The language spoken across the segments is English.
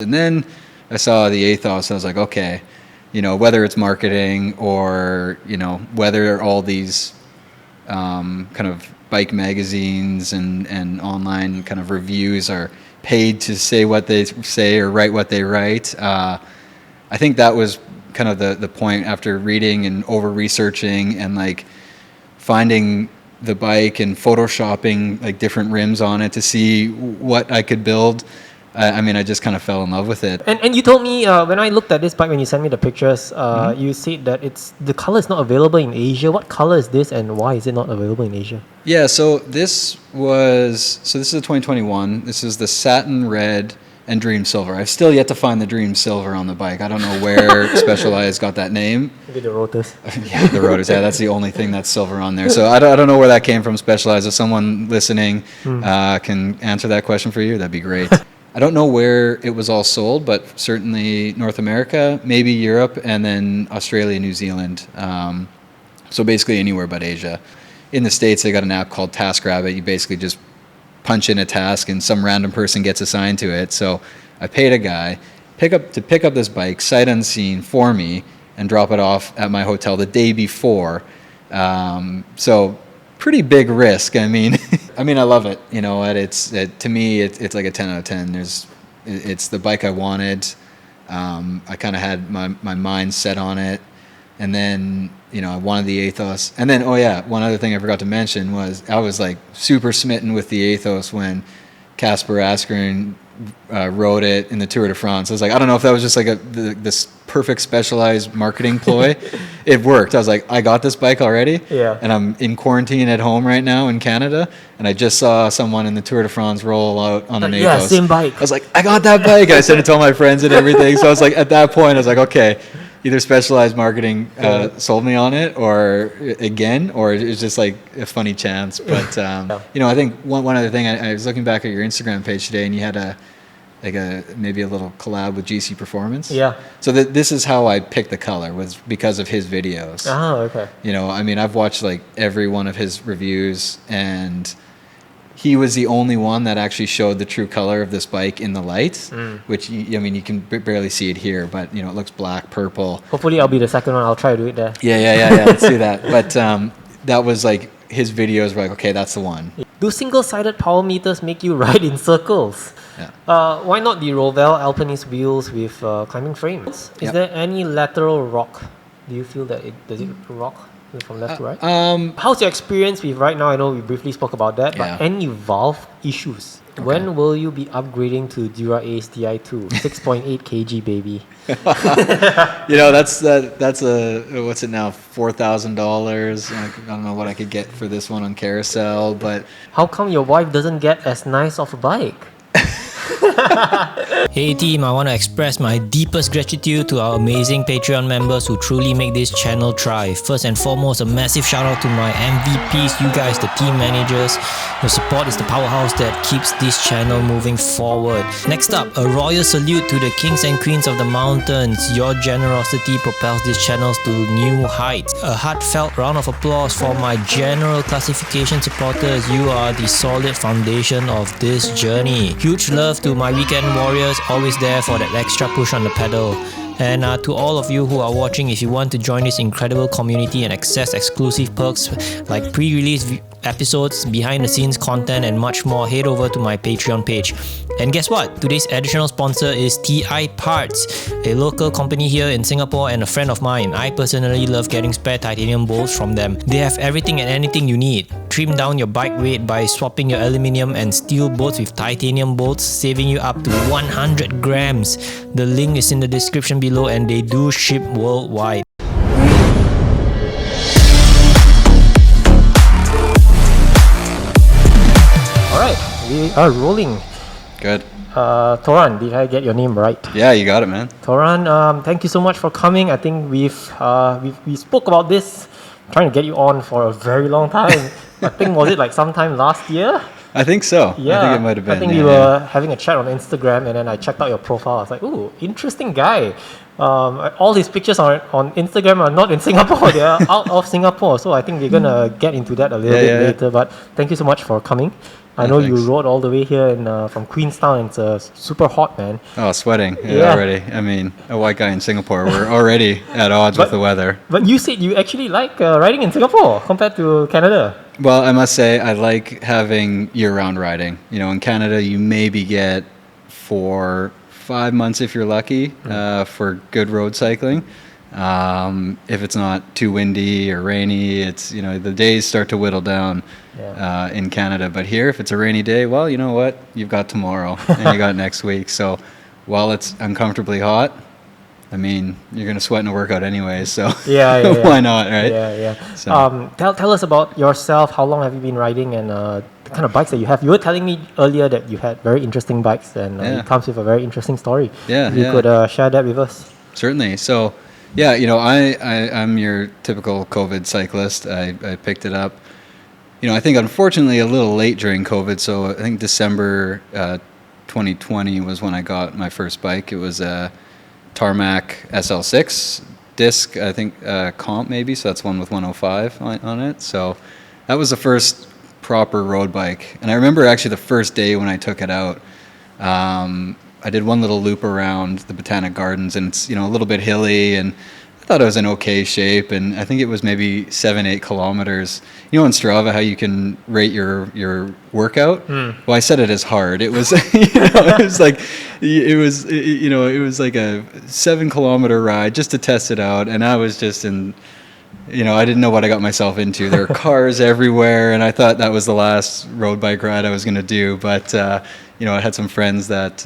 And then I saw the Aethos, and I was like, okay, whether it's marketing or, whether all these kind of bike magazines and online kind of reviews are paid to say what they say or write what they write. I think that was kind of the point after reading and over researching and like finding the bike and photoshopping like different rims on it to see what I could build. I just kind of fell in love with it. And you told me when I looked at this bike, when you sent me the pictures, you said that the color is not available in Asia. What color is this, and why is it not available in Asia? Yeah, so this is a 2021. This is the Satin Red and Dream Silver. I've still yet to find the Dream Silver on the bike. I don't know where Specialized got that name. Maybe the rotors. Yeah, the rotors. Yeah, that's the only thing that's silver on there. So I don't know where that came from, Specialized. If someone listening can answer that question for you, that'd be great. I don't know where it was all sold, but certainly North America, maybe Europe, and then Australia, New Zealand. So basically anywhere but Asia. In the States, they got an app called TaskRabbit. You basically just punch in a task and some random person gets assigned to it. So I paid a guy to pick up this bike, sight unseen, for me, and drop it off at my hotel the day before. So pretty big risk. I mean, I love it. To me, it's like a 10 out of 10. It's the bike I wanted. I kind of had my mind set on it, and then I wanted the Aethos. And then one other thing I forgot to mention was I was like super smitten with the Aethos when Casper Asgreen rode it in the Tour de France. I was like, I don't know if that was just like this perfect Specialized marketing ploy. It worked. I was like, I got this bike already, and I'm in quarantine at home right now in Canada, and I just saw someone in the Tour de France roll out on an Aethos. Yeah, same bike. I was like, I got that bike. And I sent it to all my friends and everything. So I was like, at that point, I was like, okay, either Specialized marketing sold me on it, or it's just like a funny chance. But I think one other thing, I was looking back at your Instagram page today, and you had maybe a little collab with GC Performance. Yeah. So this is how I picked the color, was because of his videos. Oh, okay. I've watched like every one of his reviews, and he was the only one that actually showed the true color of this bike in the light, which, you can barely see it here, but, it looks black, purple. Hopefully I'll be the second one. I'll try to do it there. Yeah. Let's do that. But that was like, his videos were like, okay, that's the one. Do single-sided power meters make you ride in circles? Yeah. Why not the Rovell Alpinist wheels with climbing frames? Is there any lateral rock? Do you feel that does it rock from left to right? How's your experience with right now? I know we briefly spoke about that, but any valve issues? Okay. When will you be upgrading to Dura Ace Di2? 6.8 kg, baby. That's what's it now? $4,000. I don't know what I could get for this one on Carousel, but how come your wife doesn't get as nice of a bike? Hey team, I want to express my deepest gratitude to our amazing Patreon members who truly make this channel thrive. First and foremost, a massive shout out to my MVPs, you guys, the team managers. Your support is the powerhouse that keeps this channel moving forward. Next up, a royal salute to the kings and queens of the mountains. Your generosity propels these channels to new heights. A heartfelt round of applause for my general classification supporters. You are the solid foundation of this journey. Huge love to my weekend warriors, always there for that extra push on the pedal. And to all of you who are watching, if you want to join this incredible community and access exclusive perks like pre-release episodes, behind the scenes content and much more, head over to my Patreon page. And guess what? Today's additional sponsor is TI Parts, a local company here in Singapore and a friend of mine. I personally love getting spare titanium bolts from them. They have everything and anything you need. Trim down your bike weight by swapping your aluminium and steel bolts with titanium bolts, saving you up to 100 grams. The link is in the description below, and they do ship worldwide. We are rolling. Good. Toran, did I get your name right? Yeah, you got it, man. Toran, thank you so much for coming. I think we spoke about this, trying to get you on for a very long time. I think, was it like sometime last year? I think so. Yeah, I think it might have been. I think we were having a chat on Instagram, and then I checked out your profile. I was like, ooh, interesting guy. All his pictures on Instagram are not in Singapore. They are out of Singapore. So I think we're going to get into that a little bit later. But thank you so much for coming. I know thanks. you rode all the way here from Queenstown, and it's super hot, man. Oh, sweating Yeah. already. I mean, a white guy in Singapore, we're already at odds with the weather. But you said you actually like riding in Singapore compared to Canada. Well, I must say, I like having year-round riding. You know, in Canada, you maybe get 4-5 months if you're lucky for good road cycling. If it's not too windy or rainy, it's, you know, the days start to whittle down in Canada. But here, if it's a rainy day, well, you know what? You've got tomorrow and you got next week. So while it's uncomfortably hot, I mean, you're going to sweat in a workout anyway, so why not, right? Yeah. So. Tell us about yourself. How long have you been riding, and the kind of bikes that you have? You were telling me earlier that you had very interesting bikes, and it comes with a very interesting story. Yeah, if you could share that with us. Certainly. So, yeah, you know, I'm your typical COVID cyclist. I picked it up, you know, I think unfortunately a little late during COVID. So I think December 2020 was when I got my first bike. It was a Tarmac SL6 disc, I think comp maybe, so that's one with 105 on it. So that was the first proper road bike. And I remember actually the first day when I took it out, I did one little loop around the Botanic Gardens, and it's, you know, a little bit hilly, and I thought it was in okay shape, and I think it was maybe 7-8 kilometers. You know, on Strava, how you can rate your workout? Well, I set it as hard. It was, it was like a 7-kilometer ride just to test it out, and I was just in, you know, I didn't know what I got myself into. There were cars everywhere, and I thought that was the last road bike ride I was going to do. But you know, I had some friends that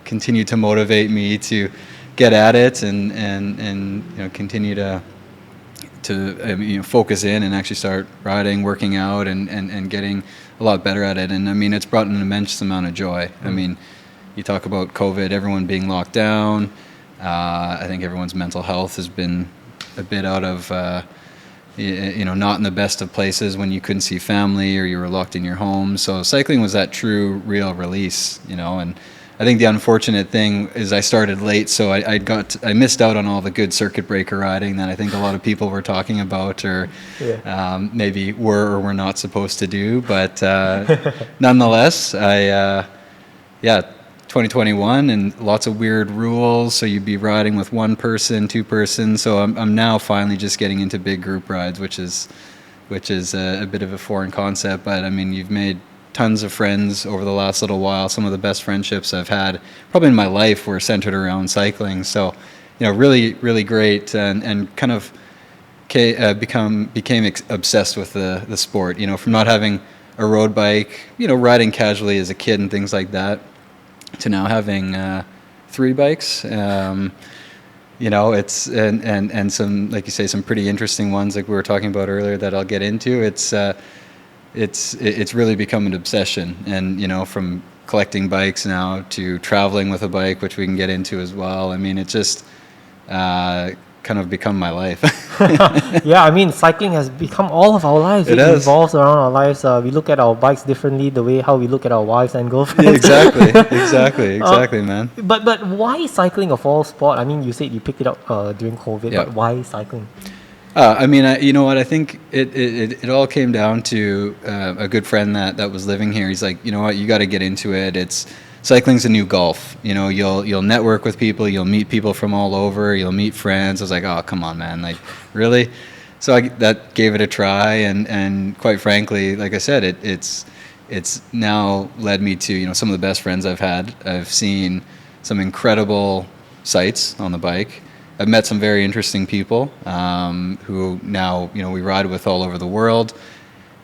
continued to motivate me to get at it and you know, continue to you know, focus in and actually start riding, working out, and getting a lot better at it. And I mean, it's brought an immense amount of joy. I mean, you talk about COVID, everyone being locked down. I think everyone's mental health has been a bit out of, you know, not in the best of places when you couldn't see family or you were locked in your home. So cycling was that true, real release, you know. And I think the unfortunate thing is I started late, so I missed out on all the good circuit breaker riding that I think a lot of people were talking about, or maybe were or were not supposed to do. But nonetheless, 2021 and lots of weird rules. So you'd be riding with one person, two person. So I'm now finally just getting into big group rides, which is a bit of a foreign concept. But I mean, you've made tons of friends over the last little while. Some of the best friendships I've had probably in my life were centered around cycling. So, you know, really, really great, and kind of became obsessed with the sport. You know, from not having a road bike, you know, riding casually as a kid and things like that, to now having 3 bikes. You know, it's and some, like you say, some pretty interesting ones like we were talking about earlier that I'll get into. It's really become an obsession, and you know, from collecting bikes now to traveling with a bike, which we can get into as well. I mean, it's just kind of become my life. Yeah, I mean, cycling has become all of our lives. It revolves around our lives. We look at our bikes differently, the way how we look at our wives and girlfriends. Yeah, exactly, man. But why cycling of all sport? I mean, you said you picked it up during COVID, but why cycling? I mean, you know what? I think it all came down to a good friend that was living here. He's like, you know what? You got to get into it. Cycling's a new golf. You know, you'll network with people, you'll meet people from all over, you'll meet friends. I was like, oh, come on, man, like, really? So that gave it a try, and quite frankly, like I said, it's now led me to, you know, some of the best friends I've had. I've seen some incredible sights on the bike. I've met some very interesting people who now, you know, we ride with all over the world.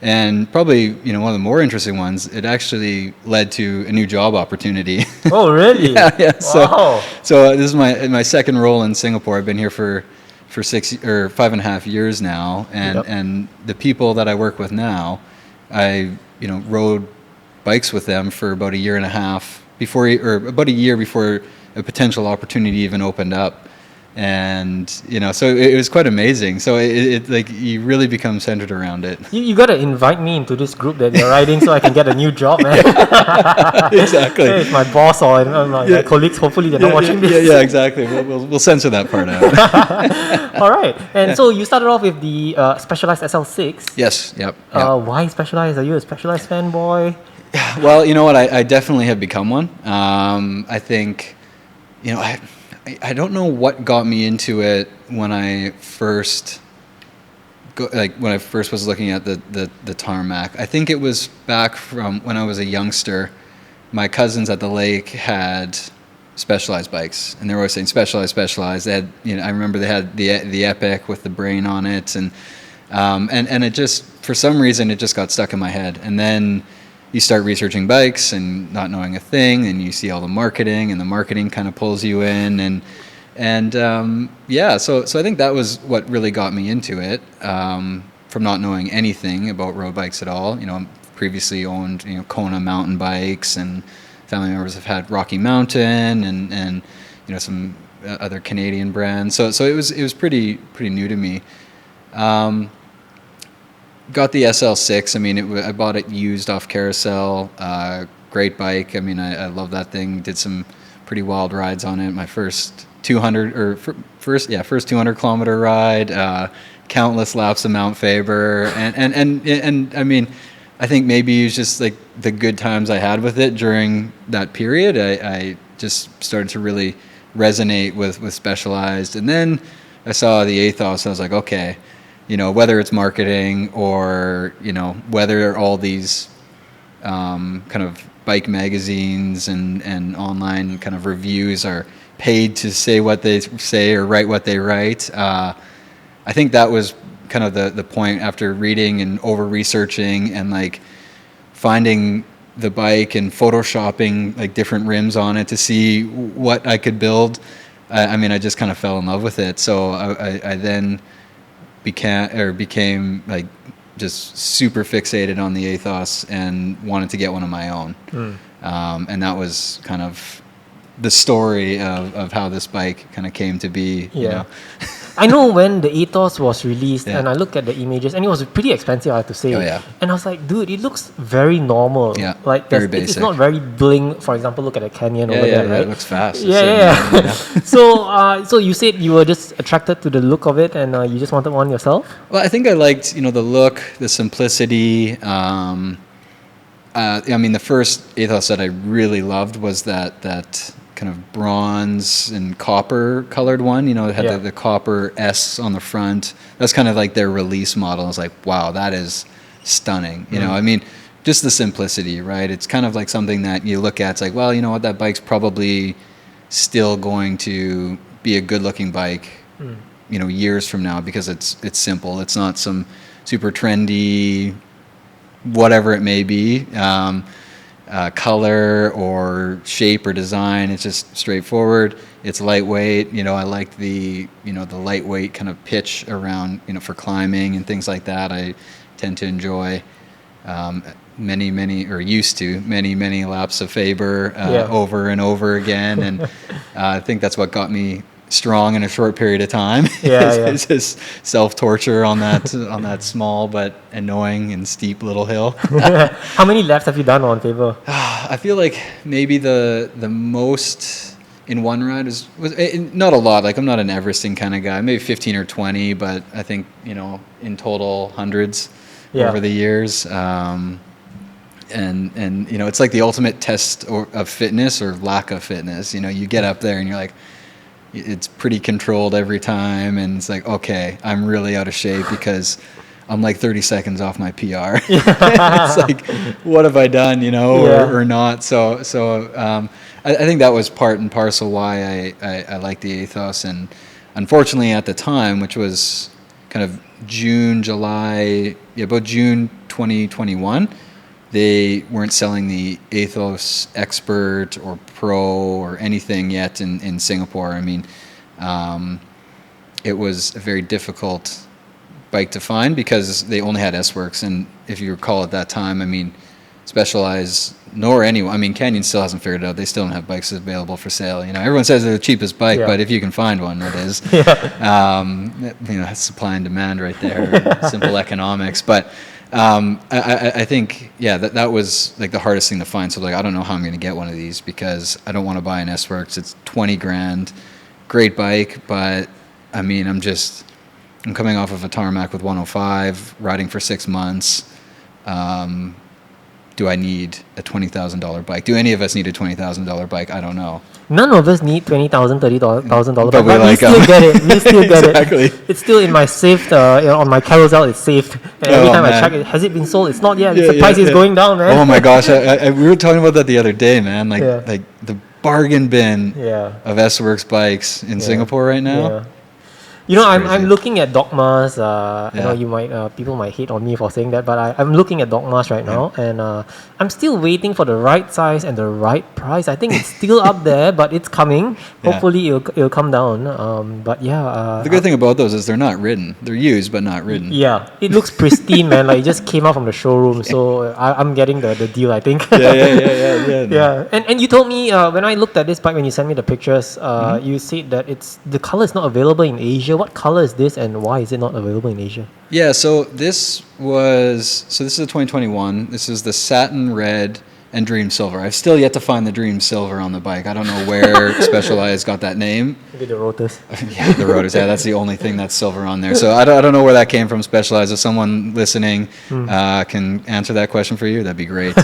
And probably, you know, one of the more interesting ones, it actually led to a new job opportunity. Oh, really? Yeah. Wow. So this is my second role in Singapore. I've been here for 5.5 years now, and the people that I work with now, I, you know, rode bikes with them for about a year and a half before a potential opportunity even opened up. And so it was quite amazing. So it like you really become centered around it. You gotta invite me into this group that you're riding so I can get a new job, man. Exactly. Hey, it's my boss or my colleagues. Hopefully they're not watching this. Yeah, exactly. We'll censor that part out. All right. And so you started off with the Specialized SL6. Yes. Yep. Why Specialized? Are you a Specialized fanboy? Well, you know what? I definitely have become one. I think, I don't know what got me into it when I first was looking at the Tarmac. I think it was back from when I was a youngster. My cousins at the lake had Specialized bikes, and they were always saying Specialized. They had, I remember they had the Epic with the brain on it, and it just, for some reason, it just got stuck in my head. And then you start researching bikes and not knowing a thing, and you see all the marketing, and the marketing kind of pulls you in, so I think that was what really got me into it, from not knowing anything about road bikes at all. Previously owned Kona mountain bikes, and family members have had Rocky Mountain and some other Canadian brands. So it was pretty new to me. Got the SL6. I mean, I bought it used off Carousel. Great bike. I mean, I love that thing. Did some pretty wild rides on it. My first 200 kilometer ride. Countless laps of Mount Faber, and I mean, I think maybe it was just like the good times I had with it during that period. I just started to really resonate with Specialized, and then I saw the Aethos. I was like, okay. Whether it's marketing or, whether all these kind of bike magazines and online kind of reviews are paid to say what they say or write what they write. I think that was kind of the point after reading and over-researching and like finding the bike and photoshopping like different rims on it to see what I could build. I just kind of fell in love with it. So I then became like just super fixated on the Aethos and wanted to get one of my own. And that was kind of the story of how this bike kind of came to be. I know when the Aethos was released, and I looked at the images, and it was pretty expensive, I have to say. Oh, yeah. And I was like, dude, it looks very normal. Yeah, like very basic. It's not very bling. For example, look at the Canyon over there, right? It looks fast. Yeah. So you said you were just attracted to the look of it, and you just wanted one yourself? Well, I think I liked, the look, the simplicity. The first Aethos that I really loved was that kind of bronze and copper colored one. It had the copper S on the front. That's kind of like their release model. I was like, wow, that is stunning. Just the simplicity, right? It's kind of like something that you look at, it's like, well, you know what, that bike's probably still going to be a good looking bike, years from now, because it's simple. It's not some super trendy, whatever it may be. Color or shape or design. It's just straightforward. It's lightweight. I like the the lightweight kind of pitch around for climbing and things like that. I tend to enjoy many laps of Faber over and over again, and I think that's what got me strong in a short period of time. It's just self-torture on that small but annoying and steep little hill. How many laps have you done on Faber? I feel like maybe the most in one ride was not a lot. Like, I'm not an Everesting kind of guy. Maybe 15 or 20, but I think in total hundreds over the years. And it's like the ultimate test of fitness or lack of fitness. You get up there and you're like, it's pretty controlled every time, and it's like, okay, I'm really out of shape because I'm like 30 seconds off my PR. It's like, what have I done, or not? So I think that was part and parcel why I like the Aethos. And unfortunately at the time, which was kind of about June 2021, they weren't selling the Aethos Expert or Pro or anything yet in Singapore. It was a very difficult bike to find because they only had S-Works. And if you recall at that time, Specialized nor anyone. I mean, Canyon still hasn't figured it out. They still don't have bikes available for sale. You know, everyone says they're the cheapest bike, Yeah. but if you can find one, it is. You know, that's supply and demand right there. Simple economics. But I think, yeah, that was like the hardest thing to find. So like, I don't know how I'm going to get one of these because I don't want to buy an S-Works. It's 20 grand. Great bike, but I mean, I'm coming off of a Tarmac with 105, riding for 6 months. Do I need a $20,000 bike? Do any of us need a $20,000 bike? I don't know. None of us need $20,000, $30,000, But we but like we still get it. We still get Exactly. it. It's still in my saved, on my carousel. It's saved. And every Oh, time I man. check it, has it been sold? It's not yet. Yeah, The price yeah, is yeah. going down, man. Oh my gosh, we were talking about that the other day, man. Like, Yeah. like the bargain bin Yeah. of S-Works bikes in Singapore right now. Yeah. You know, I'm crazy. looking at Dogmas. I know Yeah. people might hate on me for saying that, but I'm looking at Dogmas right now, and I'm still waiting for the right size and the right price. I think it's still up there, but it's coming. Yeah. Hopefully, it'll come down. But yeah, The good thing about those is they're not ridden. They're used but not ridden. yeah, it looks pristine, man. Like it just came out from the showroom, so I'm getting the deal, I think. Yeah. Yeah, and you told me when I looked at this bike when you sent me the pictures, Mm-hmm. you said that the color is not available in Asia. What color is this, and why is it not available in Asia? Yeah, so this is a 2021. This is the Satin Red and Dream Silver. I've still yet to find the Dream Silver on the bike. I don't know where Specialized got that name. Maybe the rotors. Yeah, the rotors. Yeah, that's the only thing that's silver on there. So I don't know where that came from, Specialized. If someone listening can answer that question for you, that'd be great.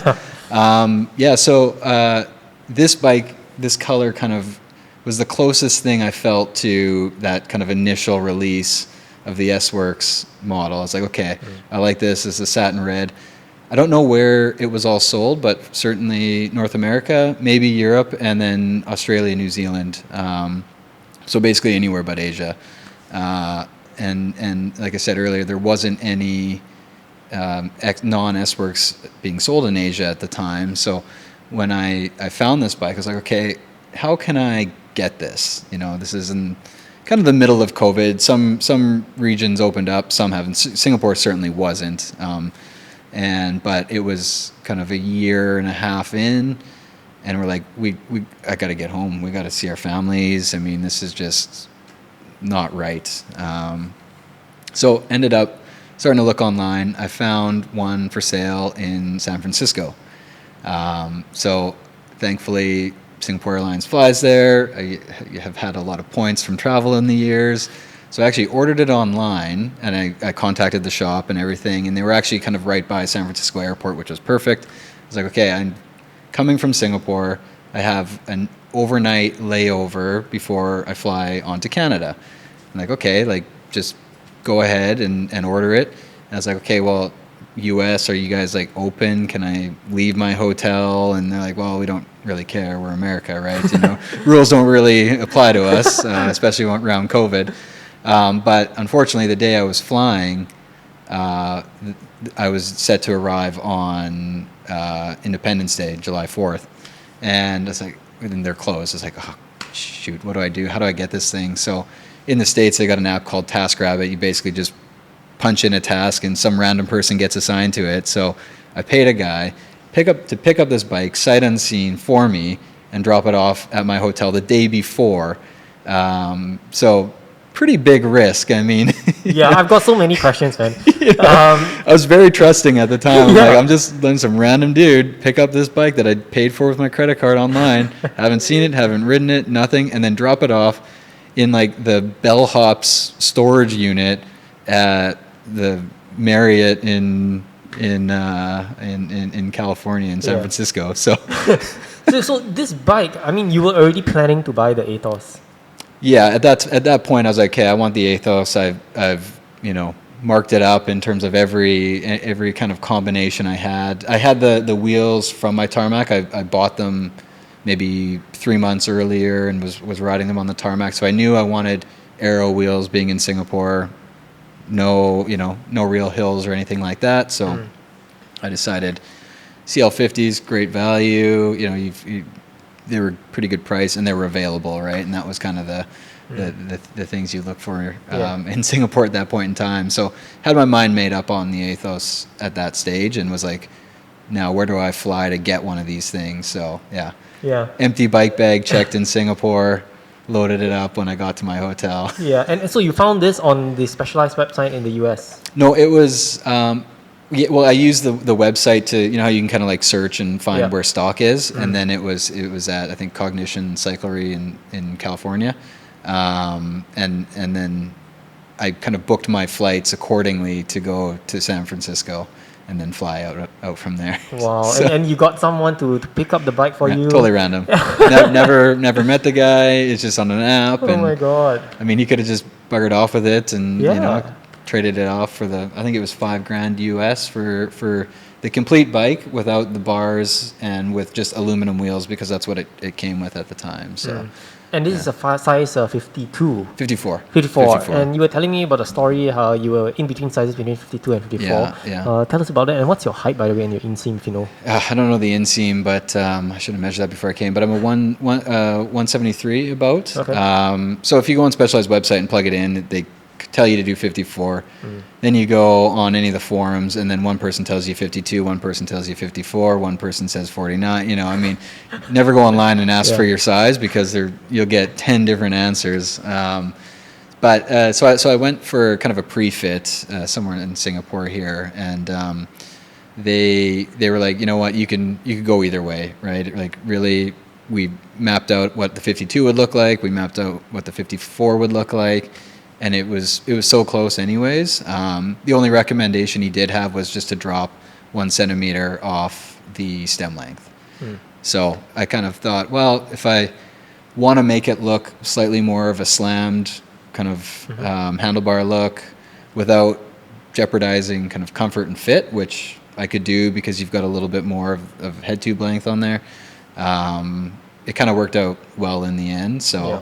This bike, this color kind of was the closest thing I felt to that kind of initial release of the S-Works model. I was like, okay, I like this. It's a satin red. I don't know where it was all sold, but certainly North America, maybe Europe, and then Australia, New Zealand. So basically anywhere but Asia. And like I said earlier, there wasn't any non-S-Works being sold in Asia at the time. So when I found this bike, I was like, okay, how can I get this? You know, this is in kind of the middle of COVID. Some regions opened up, some haven't. Singapore certainly wasn't. But it was kind of a year and a half in, and we're like, I got to get home. We got to see our families. I mean, this is just not right. So ended up starting to look online. I found one for sale in San Francisco. So thankfully, Singapore Airlines flies there. I have had a lot of points from travel in the years. So I actually ordered it online, and I contacted the shop and everything, and they were actually kind of right by San Francisco Airport, which was perfect. I was like, okay, I'm coming from Singapore. I have an overnight layover before I fly on to Canada. I'm like, okay, like just go ahead and order it. And I was like, okay, well, US, are you guys like open? Can I leave my hotel? And they're like, well, we don't really care. We're America, right? You know, rules don't really apply to us, especially around COVID. But unfortunately, the day I was flying, I was set to arrive on Independence Day, July 4th. And it's like, and they're closed. It's like, oh, shoot, what do I do? How do I get this thing? So in the States, they got an app called TaskRabbit. You basically just punch in a task and some random person gets assigned to it. So I paid a guy to pick up this bike sight unseen for me and drop it off at my hotel the day before. So pretty big risk. I mean, Yeah, I've got so many questions, man. I was very trusting at the time. I'm Yeah. like, I'm just letting some random dude pick up this bike that I paid for with my credit card online. Haven't seen it, haven't ridden it, nothing, and then drop it off in like the bellhop's storage unit at the Marriott in California, in San Yeah. Francisco. So So this bike, I mean, you were already planning to buy the Aethos. yeah, at that point, I was like, okay, I want the Aethos. I've marked it up in terms of every kind of combination I had. I had the wheels from my Tarmac. I bought them maybe 3 months earlier and was riding them on the Tarmac. So I knew I wanted aero wheels, being in Singapore. No real hills or anything like that. So I decided CL50s, great value. They were pretty good price and they were available, right? And that was kind of the things you look for in Singapore at that point in time. So had my mind made up on the Aethos at that stage and was like, now where do I fly to get one of these things? So yeah, Yeah. empty bike bag checked in Singapore, loaded it up when I got to my hotel. Yeah, and so you found this on the Specialized website in the US. No, it was. Yeah, well, I used the website to, you know how you can kind of like search and find Yeah. where stock is, and then it was at, I think, Cognition Cyclery in California, and then I kind of booked my flights accordingly to go to San Francisco and then fly out from there. Wow, So, and you got someone to pick up the bike for you? totally random. Never met the guy. It's just on an app. Oh and, my god. I mean, he could have just buggered off with it and you know, Yeah. traded it off for I think it was $5,000 US for the complete bike without the bars and with just aluminum wheels, because that's what it came with at the time. So And this is a size 52. 54. 54. And you were telling me about the story how you were in between sizes between 52 and 54. Yeah. Tell us about that. And what's your height, by the way, and your inseam, if you know? I don't know the inseam, but I should have measured that before I came. But I'm a 173 about. Okay. So if you go on Specialized website and plug it in, they tell you to do 54. Then you go on any of the forums, and then one person tells you 52, one person tells you 54, one person says 49. You know, I mean, never go online and ask for your size, because you'll get 10 different answers. So I went for kind of a pre-fit somewhere in Singapore here, and they were like, you know what, you could go either way, right? Like, really, we mapped out what the 52 would look like. We mapped out what the 54 would look like. And it was so close anyways. The only recommendation he did have was just to drop 1 centimeter off the stem length. So I kind of thought, well, if I want to make it look slightly more of a slammed kind of handlebar look without jeopardizing kind of comfort and fit, which I could do because you've got a little bit more of head tube length on there, it kind of worked out well in the end. So. Yeah.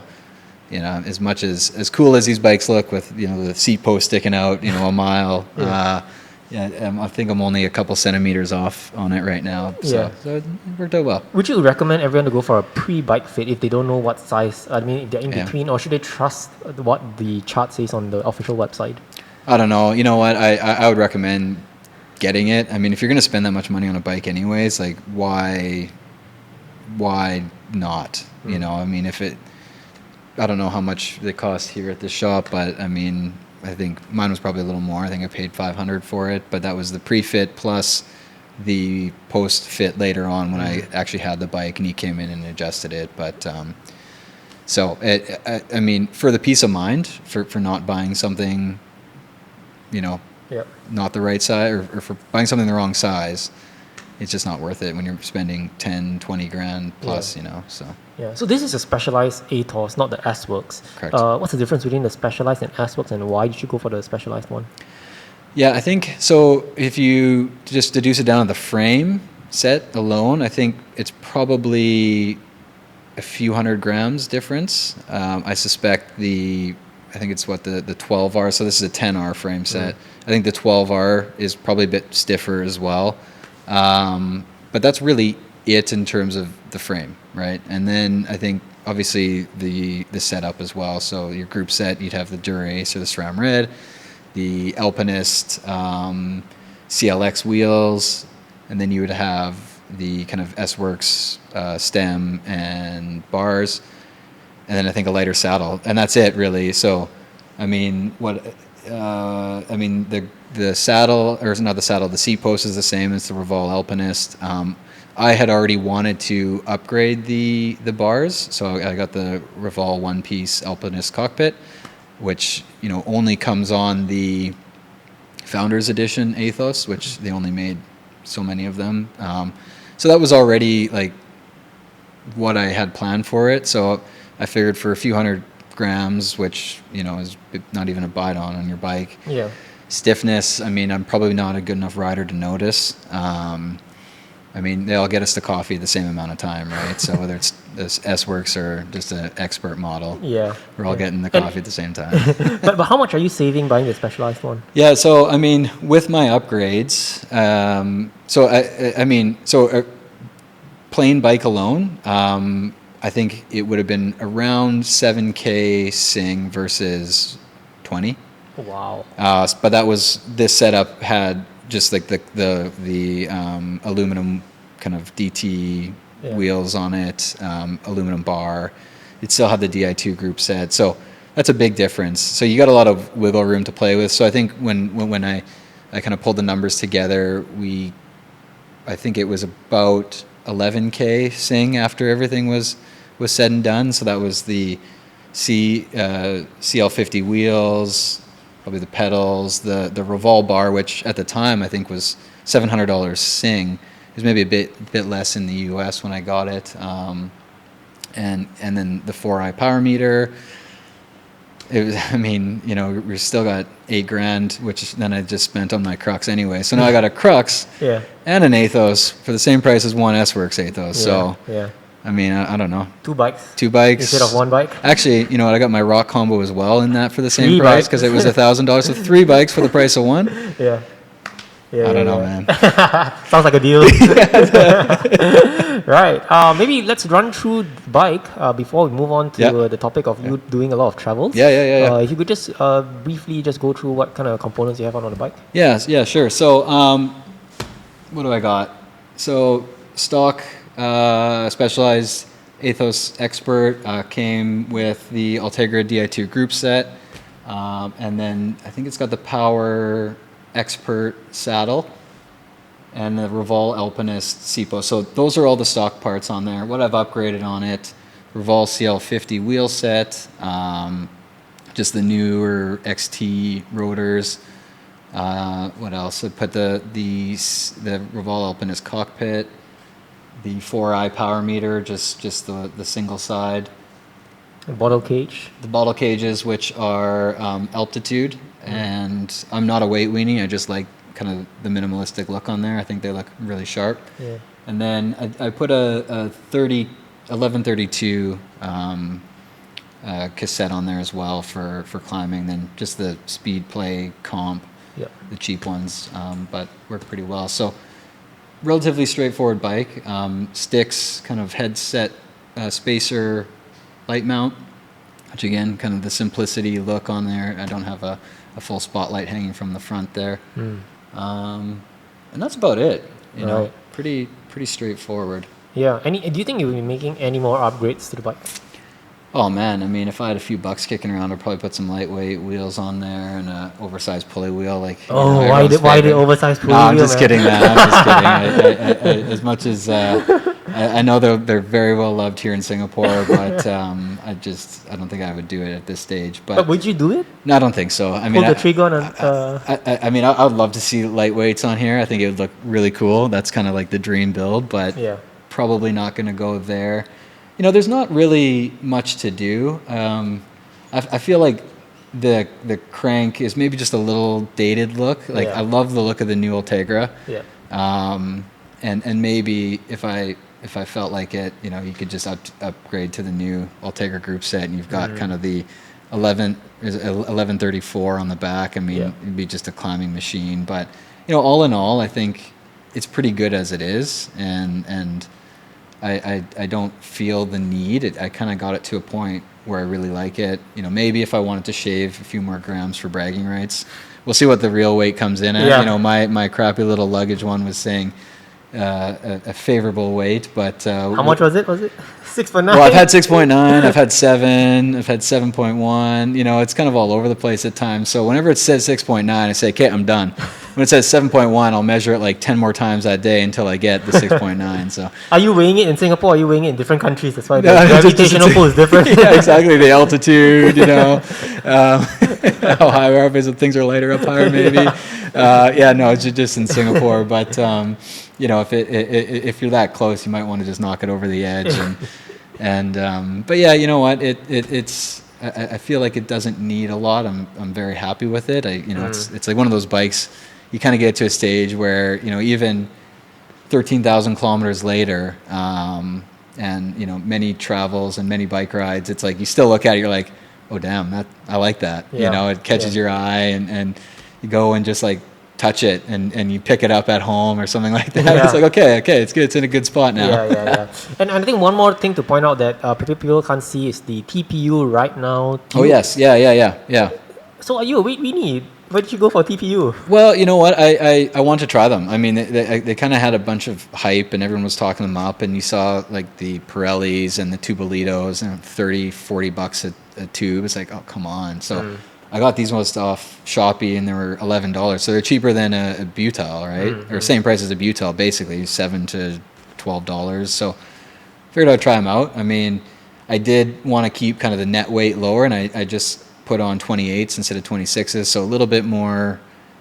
You know, as much as cool as these bikes look with, you know, the seat post sticking out, you know, a mile, I think I'm only a couple centimeters off on it right now. So it worked out well. Would you recommend everyone to go for a pre-bike fit if they don't know what size, I mean, if they're in between, or should they trust what the chart says on the official website? I don't know. You know what? I would recommend getting it. I mean, if you're going to spend that much money on a bike anyways, like, why not? You know, I mean, I don't know how much they cost here at the shop, but I mean, I think mine was probably a little more. I think I paid $500 for it, but that was the pre-fit plus the post-fit later on when I actually had the bike and he came in and adjusted it. But so I mean, for the peace of mind, for not buying something, you know, not the right size, or for buying something the wrong size, it's just not worth it when you're spending 10, 20 grand plus, you know, so. Yeah, so this is a Specialized Aethos, not the S-Works. Correct. What's the difference between the Specialized and S-Works, and why did you go for the Specialized one? Yeah, I think, so if you just deduce it down to the frame set alone, I think it's probably a few hundred grams difference. I suspect I think it's the 12R, so this is a 10R frame set. I think the 12R is probably a bit stiffer as well. But that's really it in terms of the frame, right? And then I think obviously the setup as well. So your group set, you'd have the Dura-Ace or the SRAM Red, the Alpinist CLX wheels, and then you would have the kind of S-Works stem and bars, and then I think a lighter saddle, and that's it really. So, I mean, the saddle, or not the saddle, the seat post is the same as the Revol Alpinist. I had already wanted to upgrade the bars, so I got the Revol one-piece Alpinist cockpit, which, you know, only comes on the Founders Edition Aethos, which they only made so many of them. So that was already like what I had planned for it. So I figured for a few hundred grams, which, you know, is not even a bite-on your bike. Yeah. Stiffness, I mean, I'm probably not a good enough rider to notice. I mean, they all get us to coffee at the same amount of time, right? So whether it's this S-Works or just an expert model, we're all getting the coffee at the same time. but how much are you saving buying the Specialized one? Yeah, so I mean, with my upgrades, plain bike alone, I think it would have been around 7K Sing versus 20. Wow. But this setup had just like the aluminum kind of DT wheels on it, aluminum bar. It still had the Di2 group set, so that's a big difference. So you got a lot of wiggle room to play with. So I think when I kind of pulled the numbers together, I think it was about 11K sing after everything was said and done. So that was the CL50 wheels, probably the pedals, the Revol bar, which at the time I think was $700 sing. It was maybe a bit less in the US when I got it. And then the 4i power meter. It was, I mean, you know, we still got $8,000, which then I just spent on my Crux anyway. So now I got a Crux and an Aethos for the same price as one S-Works Aethos. So I mean, I don't know. 2 bikes. 2 bikes instead of 1 bike. Actually, you know what? I got my Rock combo as well in that for the same price because it was $1,000. So 3 bikes for the price of 1. Yeah. I don't know, man. Sounds like a deal. Right. Maybe let's run through the bike before we move on to the topic of you doing a lot of travels. Yeah. If you could just briefly just go through what kind of components you have on the bike. Yeah, sure. So, what do I got? So, stock Specialized Aethos Expert came with the Ultegra Di2 group set, and then I think it's got the Power Expert saddle and the Revol Alpinist CPO. So those are all the stock parts on there. What I've upgraded on it: Revol CL50 wheel set, just the newer XT rotors. What else? I put the Revol Alpinist cockpit, the 4i power meter, just the single side. The bottle cage. The bottle cages, which are altitude, and I'm not a weight weenie. I just like kind of the minimalistic look on there. I think they look really sharp. Yeah. And then I put a 1132 cassette on there as well for climbing. Then just the Speed Play comp, the cheap ones, but work pretty well. So relatively straightforward bike. Sticks, kind of headset spacer light mount, which again, kind of the simplicity look on there. I don't have a full spotlight hanging from the front there. And that's about it. You know, pretty straightforward. Yeah. Do you think you'll be making any more upgrades to the bike? Oh man, I mean, if I had a few bucks kicking around, I'd probably put some lightweight wheels on there and an oversized pulley wheel. Like, why the oversized pulley wheel? I'm just kidding, man. I'm just kidding. As much as I know they're very well loved here in Singapore, but I don't think I would do it at this stage. But would you do it? No, I don't think so. I mean, pull the trigger on I mean, I'd love to see lightweights on here. I think it would look really cool. That's kind of like the dream build, but probably not going to go there. You know, there's not really much to do. I feel like the crank is maybe just a little dated look. Like I love the look of the new Ultegra. Yeah. And maybe if I felt like it, you know, you could just upgrade to the new Ultegra group set, and you've got kind of the 1134 on the back. I mean, it'd be just a climbing machine. But you know, all in all, I think it's pretty good as it is, and I don't feel the need. I kind of got it to a point where I really like it. You know, maybe if I wanted to shave a few more grams for bragging rights, we'll see what the real weight comes in at. You know, my crappy little luggage one was saying a favorable weight, but how much was it? Was it 6.9? Well, I've had 6.9, I've had 7, I've had 7.1. You know, it's kind of all over the place at times. So whenever it says 6.9, I say, okay, I'm done. When it says 7.1, I'll measure it like 10 more times that day until I get the 6.9. So are you weighing it in Singapore? Or are you weighing it in different countries? That's why the gravitational pull is different. Yeah, exactly. The altitude, you know, how high we are, because things are lighter up higher, maybe. No, it's just in Singapore, but. You know, if you're that close, you might want to just knock it over the edge, but yeah, you know what? It's I feel like it doesn't need a lot. I'm very happy with it. It's like one of those bikes. You kind of get to a stage where, you know, even 13,000 kilometers later, and you know, many travels and many bike rides, it's like you still look at it, you're like, oh damn, I like that. You know, it catches your eye, and you go and just like touch it and you pick it up at home or something like that. It's like, okay, it's good. It's in a good spot now. And I think one more thing to point out that people can't see is the TPU right now. Oh yes, yeah. So are you a weight weenie? why did you go for TPU? Well, you know what? I want to try them. I mean, they kind of had a bunch of hype, and everyone was talking them up. And you saw like the Pirellis and the Tubolitos, and $30-$40 a tube. It's like, oh, come on. So I got these ones off Shopee, and they were $11. So they're cheaper than a butyl, right? Or same price as a butyl, basically $7 to $12. So figured I'd try them out. I mean, I did want to keep kind of the net weight lower, and I just put on 28s instead of 26s, so a little bit more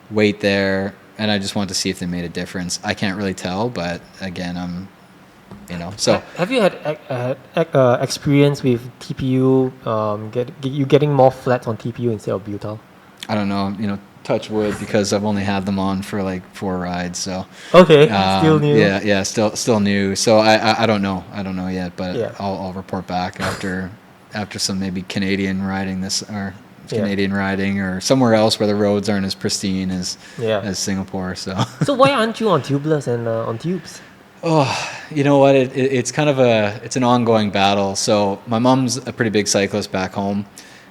weight there, and I just wanted to see if they made a difference. I can't really tell, but again, so. Have you had experience with TPU, getting more flats on TPU instead of butyl? I don't know, touch wood, because I've only had them on for like 4 rides, so. Okay, still new. Yeah, still new. So I don't know yet, but Yeah. I'll report back after some maybe Canadian riding or somewhere else where the roads aren't as pristine as Singapore. So. So why aren't you on tubeless and on tubes? Oh, you know what? It's kind of it's an ongoing battle. So my mom's a pretty big cyclist back home,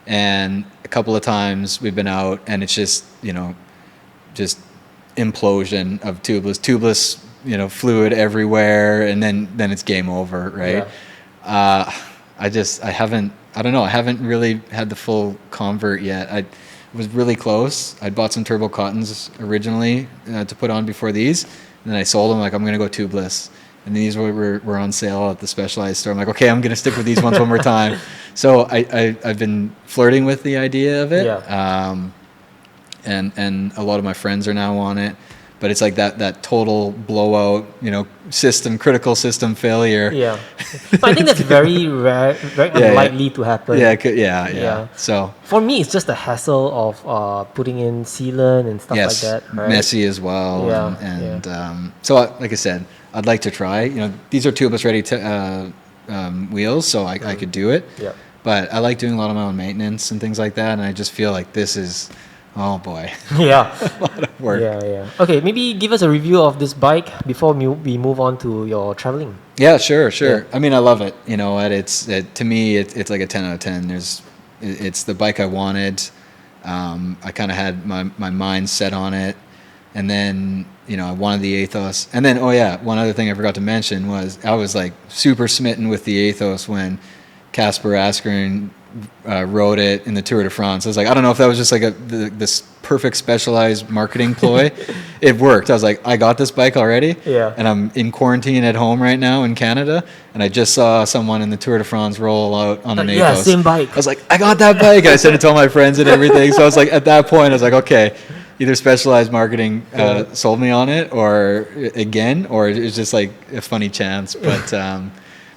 and a couple of times we've been out, and it's just just implosion of tubeless, fluid everywhere, and then it's game over, right? Yeah. I haven't really had the full convert yet. I was really close. I'd bought some turbo cottons originally to put on before these, and then I sold them, like, I'm going to go tubeless. And these were on sale at the Specialized store. I'm like, okay, I'm going to stick with these ones one more time. So I've been flirting with the idea of it. Yeah. And a lot of my friends are now on it. But it's like that total blowout, critical system failure. Yeah. But I think that's very rare, very unlikely to happen. Yeah. So for me, it's just the hassle of putting in sealant and stuff like that. Right? Messy as well. Yeah. So like I said, I'd like to try. These are tubeless ready wheels, so I could do it. Yeah. But I like doing a lot of my own maintenance and things like that, and I just feel like this is. Oh boy. Yeah. A lot of work. Yeah. Okay, maybe give us a review of this bike before we move on to your traveling. Yeah, sure. Yeah. I mean, I love it. To me, it's like a 10 out of 10. It's the bike I wanted. I kind of had my mind set on it, and then I wanted the Aethos. And then one other thing I forgot to mention was I was like super smitten with the Aethos when Casper Asgreen rode it in the Tour de France. I was like, I don't know if that was just like this perfect Specialized marketing ploy. It worked. I was like, I got this bike already, and I'm in quarantine at home right now in Canada, and I just saw someone in the Tour de France roll out on an Aethos. Yeah, same bike. I was like, I got that bike. I sent it to all my friends and everything. So I was like, at that point, I was like, okay, either Specialized marketing sold me on it, or it's just like a funny chance. But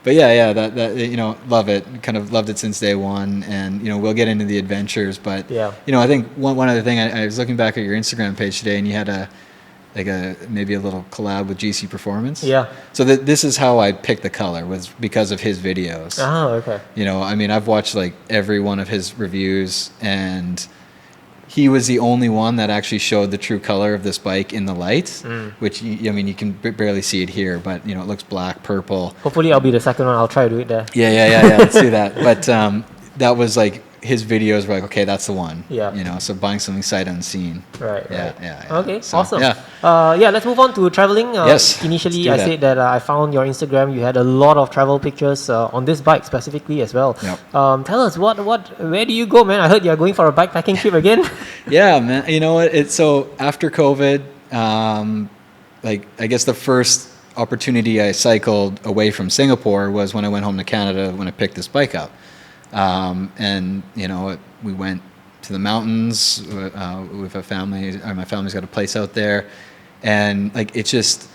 that love it. Kind of loved it since day one, and we'll get into the adventures. But I think one other thing, I was looking back at your Instagram page today, and you had maybe a little collab with GC Performance. Yeah. So this is how I picked the color, was because of his videos. Oh, okay. I've watched like every one of his reviews, and he was the only one that actually showed the true color of this bike in the light, which, you can barely see it here, but, it looks black, purple. Hopefully I'll be the second one. I'll try to do it there. Yeah, let's do that. But that was like, his videos were like, okay, that's the one. Yeah. So buying something sight unseen. Right. Yeah. Okay, So, awesome. Yeah. Let's move on to traveling. Yes, Initially, let's do I that. said that I found your Instagram. You had a lot of travel pictures on this bike specifically as well. Yep. Tell us, where do you go, man? I heard you're going for a bikepacking trip again. Yeah, man. You know what? So after COVID, I guess the first opportunity I cycled away from Singapore was when I went home to Canada when I picked this bike up. And we went to the mountains with a family. My family's got a place out there, and it's just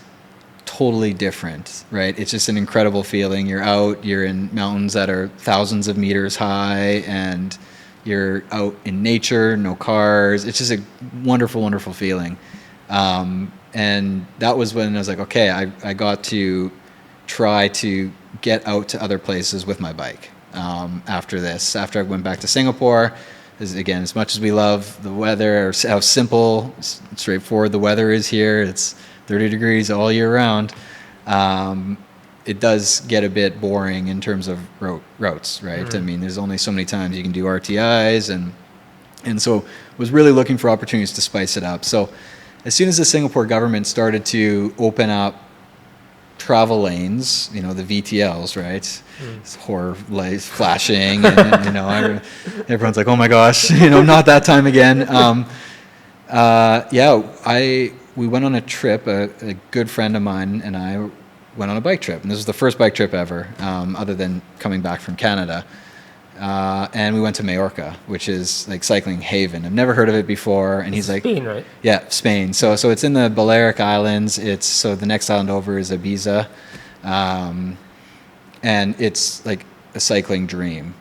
totally different, right? It's just an incredible feeling. You're in mountains that are thousands of meters high, and you're out in nature, no cars. It's just a wonderful, wonderful feeling. And that was when I was like, okay, I got to try to get out to other places with my bike. After I went back to Singapore, again, as much as we love the weather, or how simple, straightforward the weather is here, it's 30 degrees all year round, it does get a bit boring in terms of routes, right? I mean, there's only so many times you can do RTIs, and And so was really looking for opportunities to spice it up. So as soon as the Singapore government started to open up travel lanes, you know, the VTLs, right? It's horror lights flashing, and you know, everyone's like, "Oh my gosh, you know, not that time again." We went on a trip. A good friend of mine and I went on a bike trip, and this was the first bike trip ever, other than coming back from Canada. And we went to Majorca, which is like cycling haven. I've never heard of it before. And he's like, Spain, right? Yeah, Spain. So it's in the Balearic Islands. So the next island over is Ibiza, and it's like a cycling dream.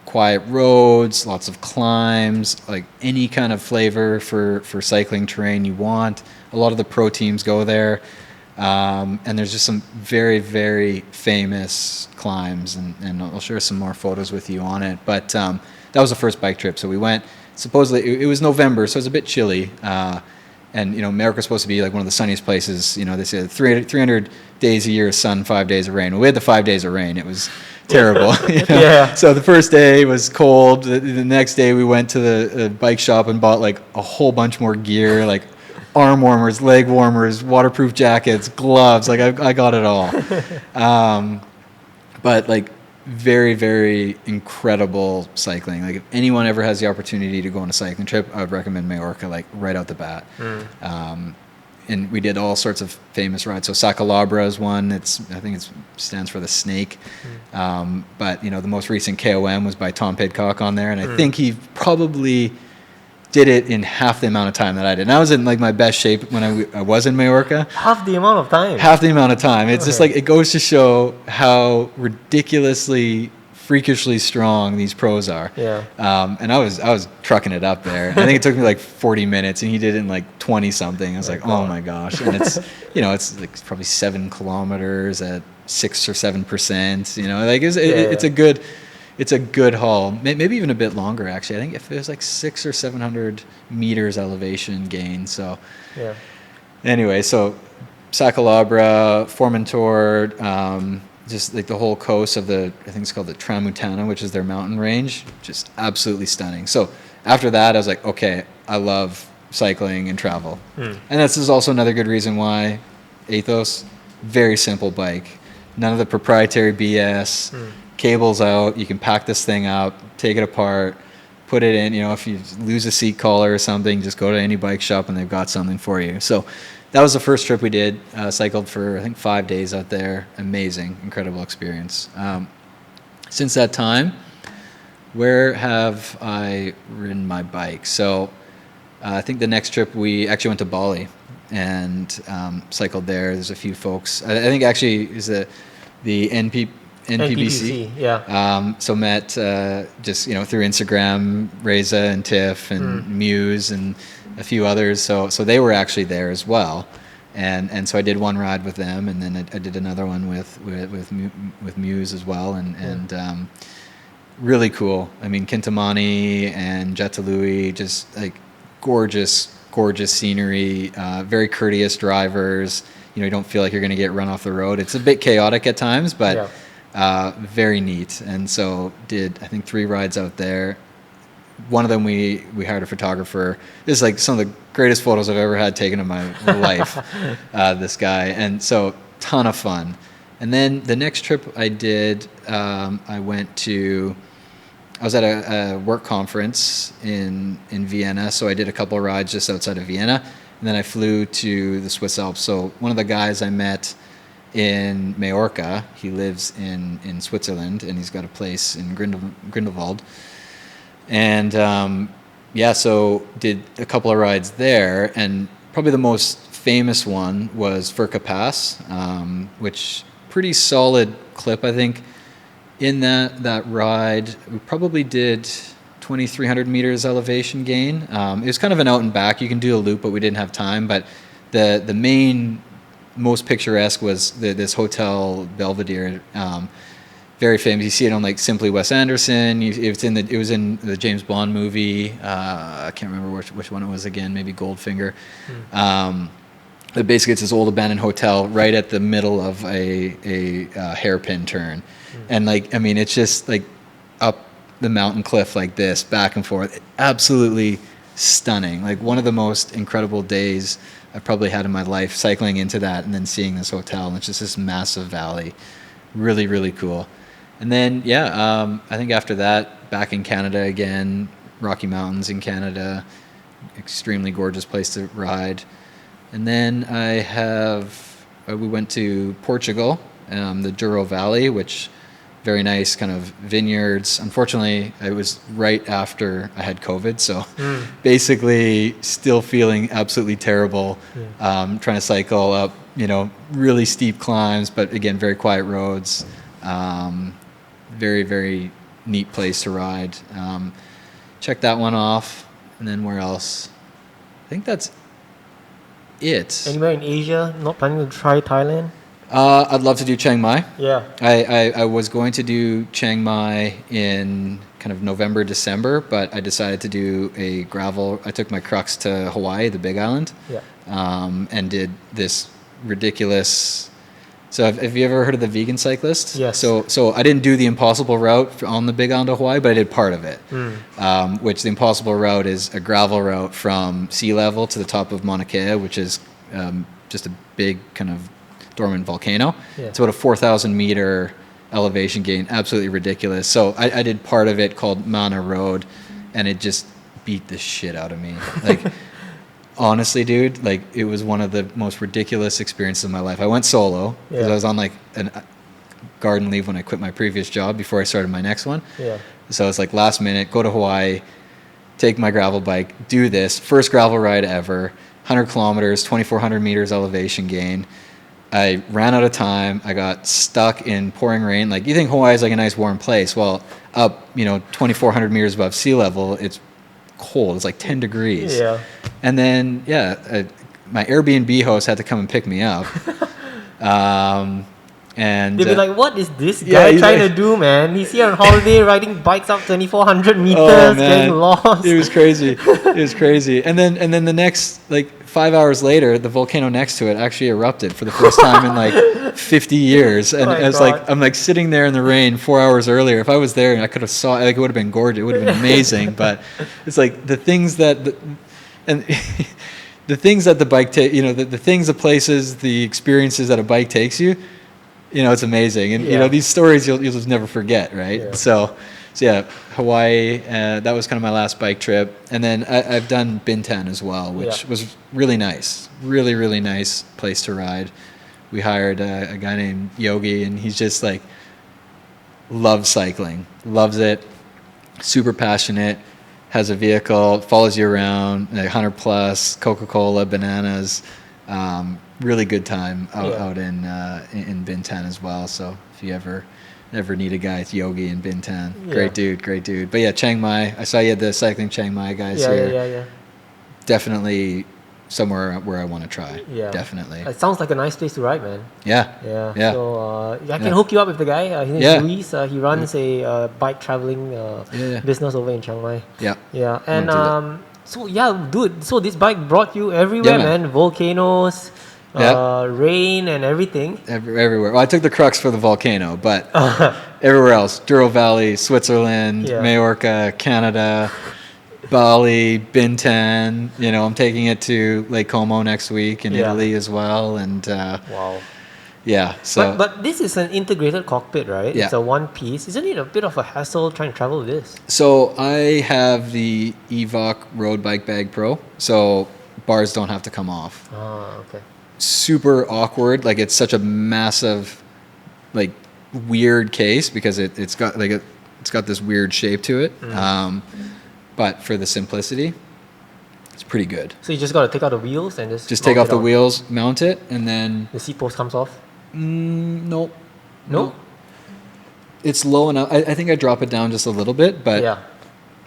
Quiet roads, lots of climbs, like any kind of flavor for cycling terrain you want. A lot of the pro teams go there. And there's just some very, very famous climbs, and I'll share some more photos with you on it. But that was the first bike trip. So we went, supposedly, it was November, so it was a bit chilly. And, you know, America's supposed to be like one of the sunniest places. You know, they say 300 days a year of sun, 5 days of rain. Well, we had the 5 days of rain. It was terrible. You know? Yeah. So the first day was cold. The next day we went to the bike shop and bought like a whole bunch more gear, like arm warmers, leg warmers, waterproof jackets, gloves. Like I got it all. But like very, very incredible cycling. Like if anyone ever has the opportunity to go on a cycling trip, I would recommend Majorca, like right out the bat. And we did all sorts of famous rides. So Sacalabra is one. I think it stands for the snake. But you know, the most recent KOM was by Tom Pidcock on there, and I think he probably did it in half the amount of time that I did. And I was in like my best shape when I was in Majorca. Half the amount of time. Half the amount of time. It's just like, it goes to show how ridiculously, freakishly strong these pros are. Yeah. And I was trucking it up there. I think it took me like 40 minutes, and he did it in like 20 something. I was like, oh my gosh. And it's, you know, it's like probably 7 kilometers at 6 or 7%. You know, like it's a good haul, maybe even a bit longer actually. I think if there's like 600 or 700 meters elevation gain. So anyway, so Sacalabra, Formentor, just like the whole coast of I think it's called the Tramuntana, which is their mountain range, just absolutely stunning. So after that, I was like, okay, I love cycling and travel. And this is also another good reason why Aethos, very simple bike, none of the proprietary BS. Cables out, you can pack this thing up, take it apart, put it in. You know, if you lose a seat collar or something, just go to any bike shop and they've got something for you. So that was the first trip we did. Cycled for I think 5 days out there. Amazing, incredible experience. Since that time, where have I ridden my bike? So I think the next trip we actually went to Bali and cycled there. There's a few folks. I think actually is the NPBC. Yeah. So met just, you know, through Instagram, Reza and Tiff and Muse and a few others. So they were actually there as well, and so I did one ride with them, and then I did another one with Muse as well, and really cool. I mean, Kintamani and Jatalui, just like gorgeous scenery, very courteous drivers. You know, you don't feel like you're going to get run off the road. It's a bit chaotic at times, but very neat. And so did, I think, 3 rides out there. One of them we hired a photographer. This is like some of the greatest photos I've ever had taken in my life, this guy. And so ton of fun. And then the next trip I did, I was at a work conference in Vienna, so I did a couple of rides just outside of Vienna. And then I flew to the Swiss Alps. So one of the guys I met in Majorca, he lives in Switzerland, and he's got a place in Grindelwald. And so did a couple of rides there, and probably the most famous one was Furka Pass, which pretty solid clip, I think. In that ride, we probably did 2,300 meters elevation gain. It was kind of an out and back. You can do a loop, but we didn't have time. But the main, most picturesque was this Hotel Belvedere. Very famous. You see it on like Simply Wes Anderson. It was in the James Bond movie. I can't remember which one it was again. Maybe Goldfinger. But basically, it's this old abandoned hotel right at the middle of a hairpin turn, and like, I mean, it's just like up the mountain cliff like this, back and forth. Absolutely stunning. Like one of the most incredible days I've probably had in my life, cycling into that and then seeing this hotel. And it's just this massive valley. Really, really cool. And then, I think after that, back in Canada again, Rocky Mountains in Canada, extremely gorgeous place to ride. And then we went to Portugal, the Douro Valley, which very nice kind of vineyards. Unfortunately, it was right after I had COVID, so basically still feeling absolutely terrible, trying to cycle up, really steep climbs, but again, very quiet roads. Very, very neat place to ride. Check that one off. And then where else? I think that's it. Anywhere in Asia? Not planning to try Thailand? I'd love to do Chiang Mai. Yeah. I was going to do Chiang Mai in kind of November, December, but I decided to do a gravel. I took my Crux to Hawaii, the Big Island, and did this ridiculous. So have you ever heard of the vegan cyclist? Yes. So I didn't do the impossible route on the Big Island of Hawaii, but I did part of it, which the impossible route is a gravel route from sea level to the top of Mauna Kea, which is just a big kind of dormant volcano. Yeah. It's about a 4,000 meter elevation gain, absolutely ridiculous. So I did part of it called Mana Road, and it just beat the shit out of me. Like, honestly, dude, like it was one of the most ridiculous experiences of my life. I went solo because I was on like a garden leave when I quit my previous job before I started my next one. Yeah. So it's like last minute, go to Hawaii, take my gravel bike, do this. First gravel ride ever, 100 kilometers, 2,400 meters elevation gain. I ran out of time. I got stuck in pouring rain. Like, you think Hawaii is like a nice warm place. Well, up, 2,400 meters above sea level, it's cold. It's like 10 degrees. Yeah. And then, my Airbnb host had to come and pick me up. And they'd be like, what is this guy trying to do, man? He's here on holiday riding bikes up 2,400 meters, getting lost. It was crazy. It was crazy. And then the next, 5 hours later, the volcano next to it actually erupted for the first time in 50 years. And I'm sitting there in the rain 4 hours earlier. If I was there, I could have saw it, it would have been gorgeous. It would have been amazing. But it's like the things that the things that the bike the things, the places, the experiences that a bike takes you, it's amazing. And these stories you'll just never forget, right? Yeah. So Hawaii, that was kind of my last bike trip. And then I've done Bintan as well, which was really nice. Really, really nice place to ride. We hired a guy named Yogi, and he's just loves cycling, loves it, super passionate, has a vehicle, follows you around, 100 plus, Coca-Cola, bananas, really good time out in Bintan as well. So if you ever need a guy, it's Yogi in Bintan. Great dude. But Chiang Mai, I saw you had the cycling Chiang Mai guys here. Yeah. Definitely somewhere where I want to try. Yeah. Definitely. It sounds like a nice place to ride, man. Yeah. So I can hook you up with the guy. His name is Luis. He runs a bike traveling business over in Chiang Mai. Yeah. And dude, so this bike brought you everywhere, man. Volcanoes, rain and everything. Everywhere. Well, I took the Crux for the volcano, but everywhere else. Douro Valley, Switzerland, Majorca, Canada, Bali, Bintan. I'm taking it to Lake Como next week in Italy as well. And wow. Yeah. So, but this is an integrated cockpit, right? Yeah. It's a one piece. Isn't it a bit of a hassle trying to travel with this? So I have the Evoc Road Bike Bag Pro, so bars don't have to come off. Oh, okay. Super awkward. It's such a massive, weird case because it's got it's got this weird shape to it. But for the simplicity, it's pretty good. So you just got to take out the wheels and just take off the wheels, mount it, and then the seat post comes off. Nope. No. It's low enough. I think I drop it down just a little bit, but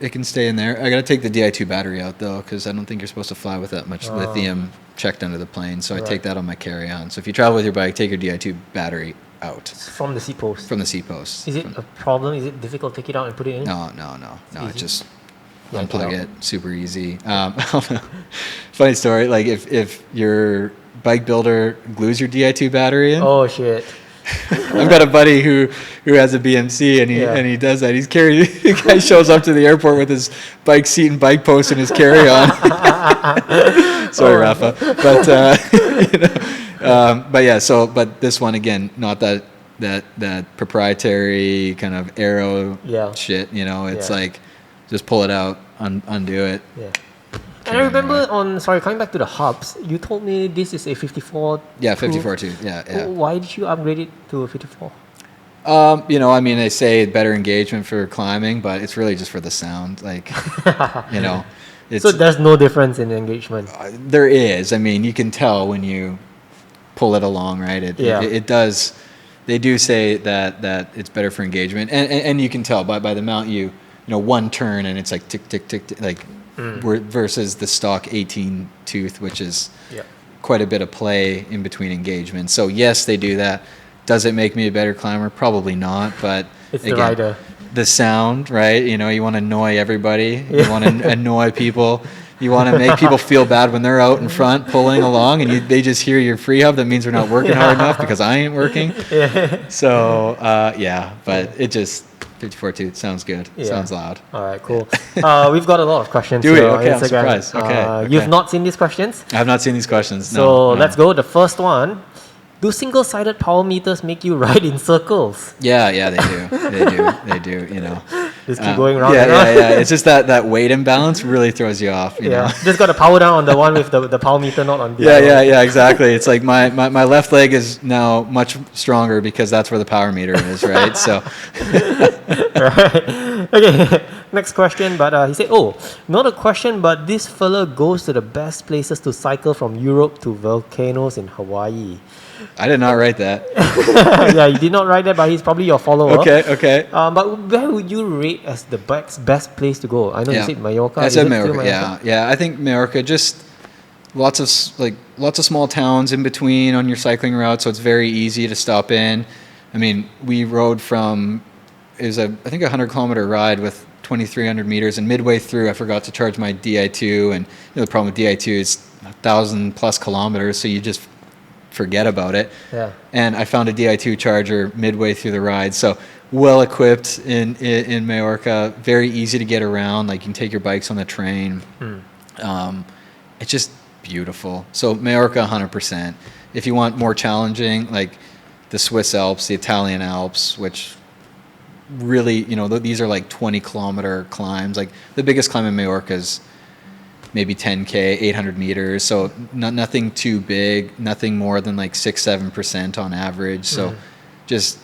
it can stay in there. I got to take the Di2 battery out though, because I don't think you're supposed to fly with that much lithium checked under the plane. So I take that on my carry-on. So if you travel with your bike, take your Di2 battery out. From the seat post. From the seat post. Is it a problem? Is it difficult to take it out and put it in? No. It's just unplug it. Super easy. Funny story. If your bike builder glues your Di2 battery in. Oh shit. I've got a buddy who has a BMC and he does that. He's carrying. The guy shows up to the airport with his bike seat and bike post and his carry-on. Sorry, Rafa, but but yeah. So, but this one again, not that proprietary kind of aero shit. It's like just pull it out, undo it. Yeah. And I remember coming back to the hubs, you told me this is a 54. Yeah, 54.2. Yeah. Why did you upgrade it to a 54? They say better engagement for climbing, but it's really just for the sound. Like, so there's no difference in engagement. There is. I mean, you can tell when you pull it along, right? It does. They do say that it's better for engagement, and you can tell by the mount. One turn and it's like tick tick tick, tick like. Versus the stock 18 tooth, which is quite a bit of play in between engagements. So yes, they do that. Does it make me a better climber? Probably not, but it's the rider. The sound, right? You want to annoy everybody. You want to annoy people. You want to make people feel bad when they're out in front pulling along and they just hear your free hub. That means they're not working hard enough because I ain't working. So but it just 54.2 sounds good. Sounds loud. All right, cool. We've got a lot of questions. Do we? Okay, I'm surprised. Okay. You've not seen these questions? I have not seen these questions. So let's go. The first one. Do single-sided power meters make you ride in circles? Yeah, they do. Just keep going around. Yeah. It's just that weight imbalance really throws you off. You know? Just got to power down on the one with the power meter not on the other. Yeah, exactly. It's like my left leg is now much stronger because that's where the power meter is, right? So. Right. Okay. Next question, but he said, not a question, but this fella goes to the best places to cycle from Europe to volcanoes in Hawaii. I did not write that. Yeah, you did not write that, but he's probably your follower. Okay. But where would you rate as the best place to go? I know you said Mallorca. I said Mallorca. Yeah. I think Mallorca, just lots of small towns in between on your cycling route, so it's very easy to stop in. I mean, we rode from I think a 100-kilometer ride with 2,300 meters, and midway through I forgot to charge my Di2, and the problem with Di2 is 1,000+ kilometers, so you just forget about it. Yeah. And I found a Di2 charger midway through the ride, so well equipped in Mallorca, very easy to get around. Like you can take your bikes on the train. It's just beautiful. So Mallorca, 100%. If you want more challenging, like the Swiss Alps, the Italian Alps, which really, these are like 20-kilometer climbs. Like the biggest climb in Mallorca is maybe 10K, 800 meters. So nothing too big, nothing more than like 6-7% on average. So just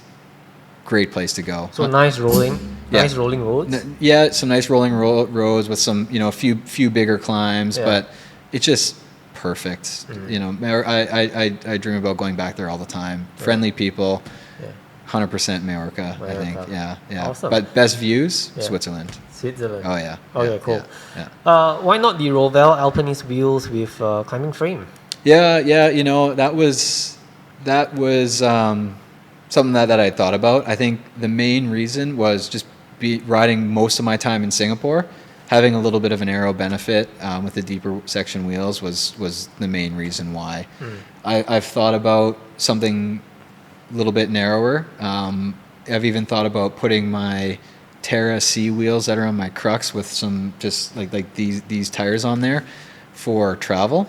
great place to go. So nice rolling roads. Yeah, some nice rolling roads with some, a few bigger climbs, but it's just perfect. I dream about going back there all the time. Friendly people. 100% Mallorca, I think. Yeah. Awesome. But best views, Switzerland. Oh yeah. Okay, cool. Yeah. Why not the Rovel Alpinist wheels with climbing frame? Yeah. That was something that I thought about. I think the main reason was just riding most of my time in Singapore. Having a little bit of an aero benefit with the deeper section wheels was the main reason why. I've thought about something a little bit narrower. I've even thought about putting my Terra C wheels that are on my Crux with some just like these tires on there for travel,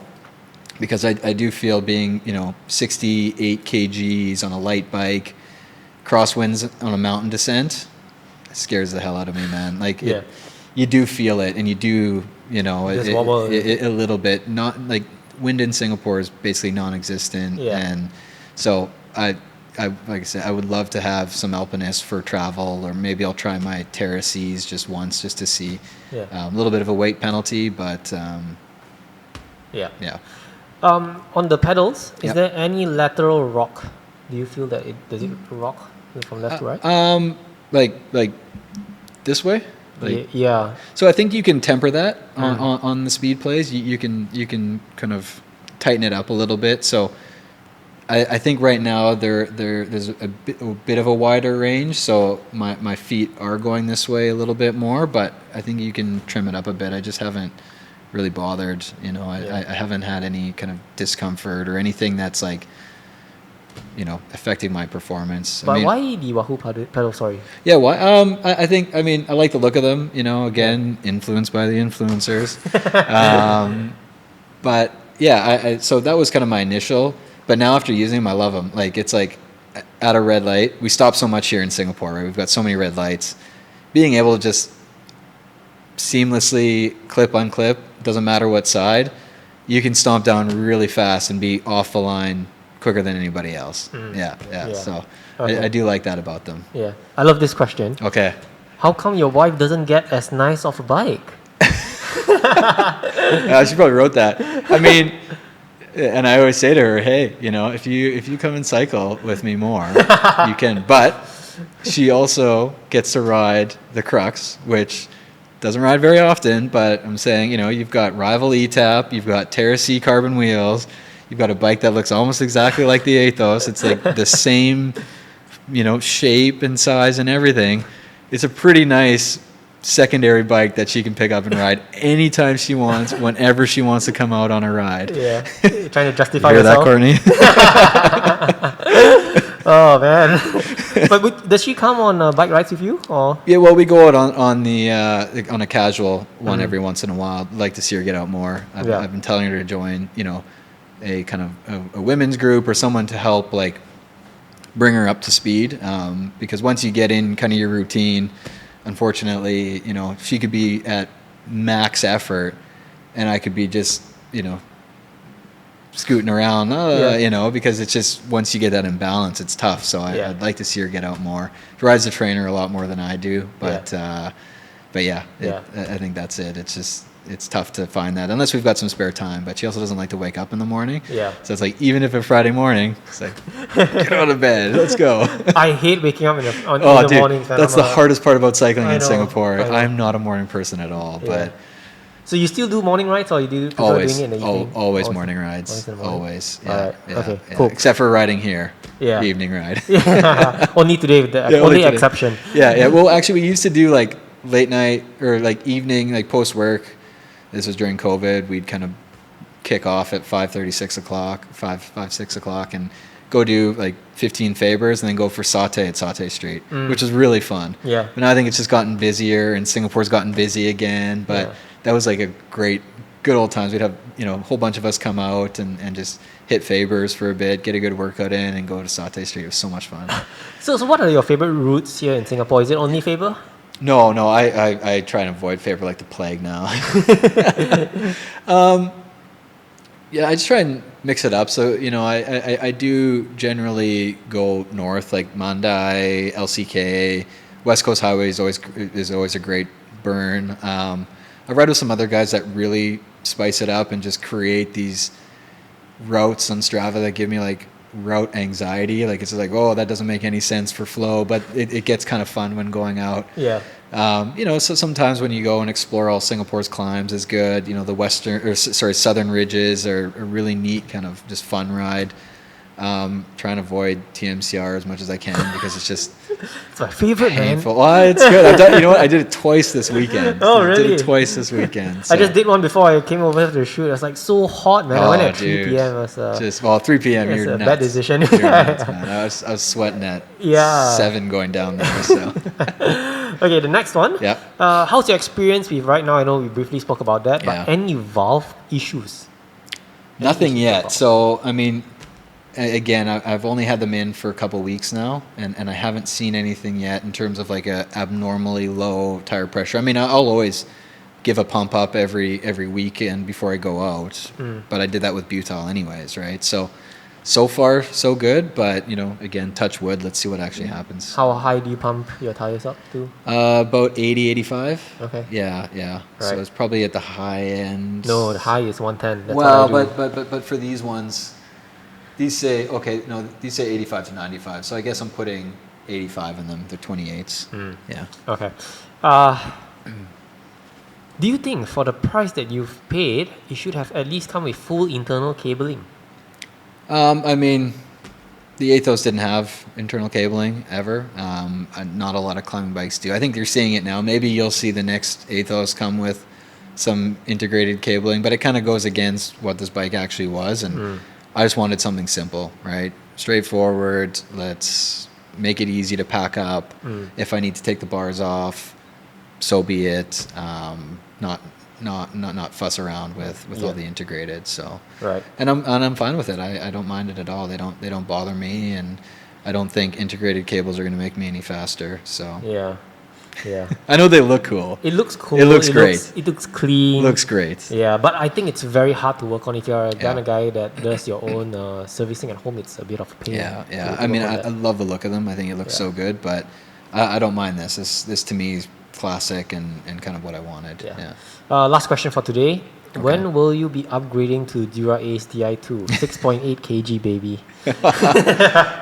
because I do feel being 68 kgs on a light bike, crosswinds on a mountain descent, it scares the hell out of me, man. Like you do feel it, and you do a little bit. Not like wind in Singapore is basically non-existent, and so like I said, I would love to have some Alpinists for travel, or maybe I'll try my Terra Cs just once, just to see. A little bit of a weight penalty, but on the pedals, is there any lateral rock? Do you feel that does it rock from left to right? Like this way. Yeah. So I think you can temper that on the speed plays. You can kind of tighten it up a little bit. So I think right now there's a bit of a wider range, so my feet are going this way a little bit more, but I think you can trim it up a bit. I just haven't really bothered. I haven't had any kind of discomfort or anything that's like affecting my performance. But why the Wahoo pedal? Sorry. Yeah, why? I think, I like the look of them. Again, influenced by the influencers. But yeah, so that was kind of my initial. But now after using them, I love them. Like, it's like at a red light. We stop so much here in Singapore, right? We've got so many red lights. Being able to just seamlessly clip, unclip, doesn't matter what side, you can stomp down really fast and be off the line quicker than anybody else. Yeah. So Okay. I do like that about them. Yeah. I love this question. Okay. How come your wife doesn't get as nice of a bike? She probably wrote that. And I always say to her, hey, if you come and cycle with me more, you can. But she also gets to ride the Crux, which doesn't ride very often. But I'm saying, you've got rival E-Tap, you've got Terra C carbon wheels, you've got a bike that looks almost exactly like the Aethos. It's like the same, shape and size and everything. It's a pretty nice secondary bike that she can pick up and ride anytime she wants, whenever she wants to come out on a ride. Yeah. Trying to justify Hear yourself. that, Courtney? Oh man. But does she come on bike rides with you, or? Yeah, well, we go out on a casual one every once in a while. I'd like to see her get out more. I've been telling her to join, a kind of a women's group or someone to help like bring her up to speed. Because once you get in kind of your routine, unfortunately, she could be at max effort, and I could be just, scooting around, because it's just once you get that imbalance, it's tough. So I'd like to see her get out more. She rides the trainer a lot more than I do, but I think that's it. It's tough to find that unless we've got some spare time. But she also doesn't like to wake up in the morning. Yeah. So it's like, even if it's Friday morning, it's like, get out of bed, let's go. I hate waking up in the mornings. That's the hardest part about cycling in Singapore. I'm not a morning person at all. But so you still do morning rides, or you do prefer doing it in the evening? Always morning rides. Always. Yeah. All right. Yeah. Okay. Yeah. Cool. Except for riding here. Yeah. The evening ride. Only today with the only exception. Yeah. Well, actually, we used to do like late night or like evening, like post work. This was during COVID. We'd kind of kick off at 5:30, 6 o'clock, 6 o'clock, and go do like 15 Fabers and then go for Satay at Satay Street, which is really fun. Yeah. And I think it's just gotten busier, and Singapore's gotten busy again. But that was like a good old times. We'd have, a whole bunch of us come out and just hit Fabers for a bit, get a good workout in, and go to Satay Street. It was so much fun. So what are your favorite routes here in Singapore? Is it only Faber? No, I try and avoid Faber like the plague now. I just try and mix it up. So, I do generally go north, like Mandai, LCK, West Coast Highway is always a great burn. I ride with some other guys that really spice it up and just create these routes on Strava that give me like route anxiety. Like, it's like, that doesn't make any sense for flow, but it gets kind of fun when going out. Yeah. So sometimes when you go and explore all Singapore's climbs is good. The southern ridges are a really neat kind of just fun ride. Trying to avoid TMCR as much as I can because it's just it's my favorite, painful. Well, it's good. I did it twice this weekend. Oh, really? I did it twice this weekend. So. I just did one before I came over to the shoot. It was like so hot, man. I went at 3 p.m. It was 3 p.m. It's you're a nuts. bad decision. You're nuts, man. I was sweating at 7 going down there. So. Okay, the next one. Yeah. How's your experience with right now? I know we briefly spoke about that, but any valve issues? Nothing yet. So, again, I've only had them in for a couple weeks now, and I haven't seen anything yet in terms of like a abnormally low tire pressure. I'll always give a pump up every weekend before I go out, but I did that with butyl anyways, right? So far, so good, but, again, touch wood, let's see what actually happens. How high do you pump your tires up to? About 80, 85. Okay. Yeah. Right. So it's probably at the high end. No, the high is 110. That's well, but for these ones... These say 85 to 95, so I guess I'm putting 85 in them. They're 28s. Yeah. Okay. Do you think for the price that you've paid, it should have at least come with full internal cabling? The Aethos didn't have internal cabling ever. Not a lot of climbing bikes do. I think you're seeing it now. Maybe you'll see the next Aethos come with some integrated cabling, but it kind of goes against what this bike actually was, and I just wanted something simple, right? straightforward. Let's make it easy to pack up. If I need to take the bars off, so be it. Not fuss around with all the integrated. So Right. and I'm fine with it. I don't mind it at all. They don't bother me, and I don't think integrated cables are going to make me any faster. So Yeah. Yeah. I know they look cool. It looks cool. It looks great. It looks clean. Looks great. Yeah, but I think it's very hard to work on. If you're a Yeah. guy that does your own servicing at home, it's a bit of a pain. Yeah, to yeah. work I mean, on I that. love the look of them. I think it looks so good, but I don't mind this. This to me is classic and kind of what I wanted. Yeah. Yeah. Last question for today. When will you be upgrading to Dura Ace Di2? 6.8 kg, baby.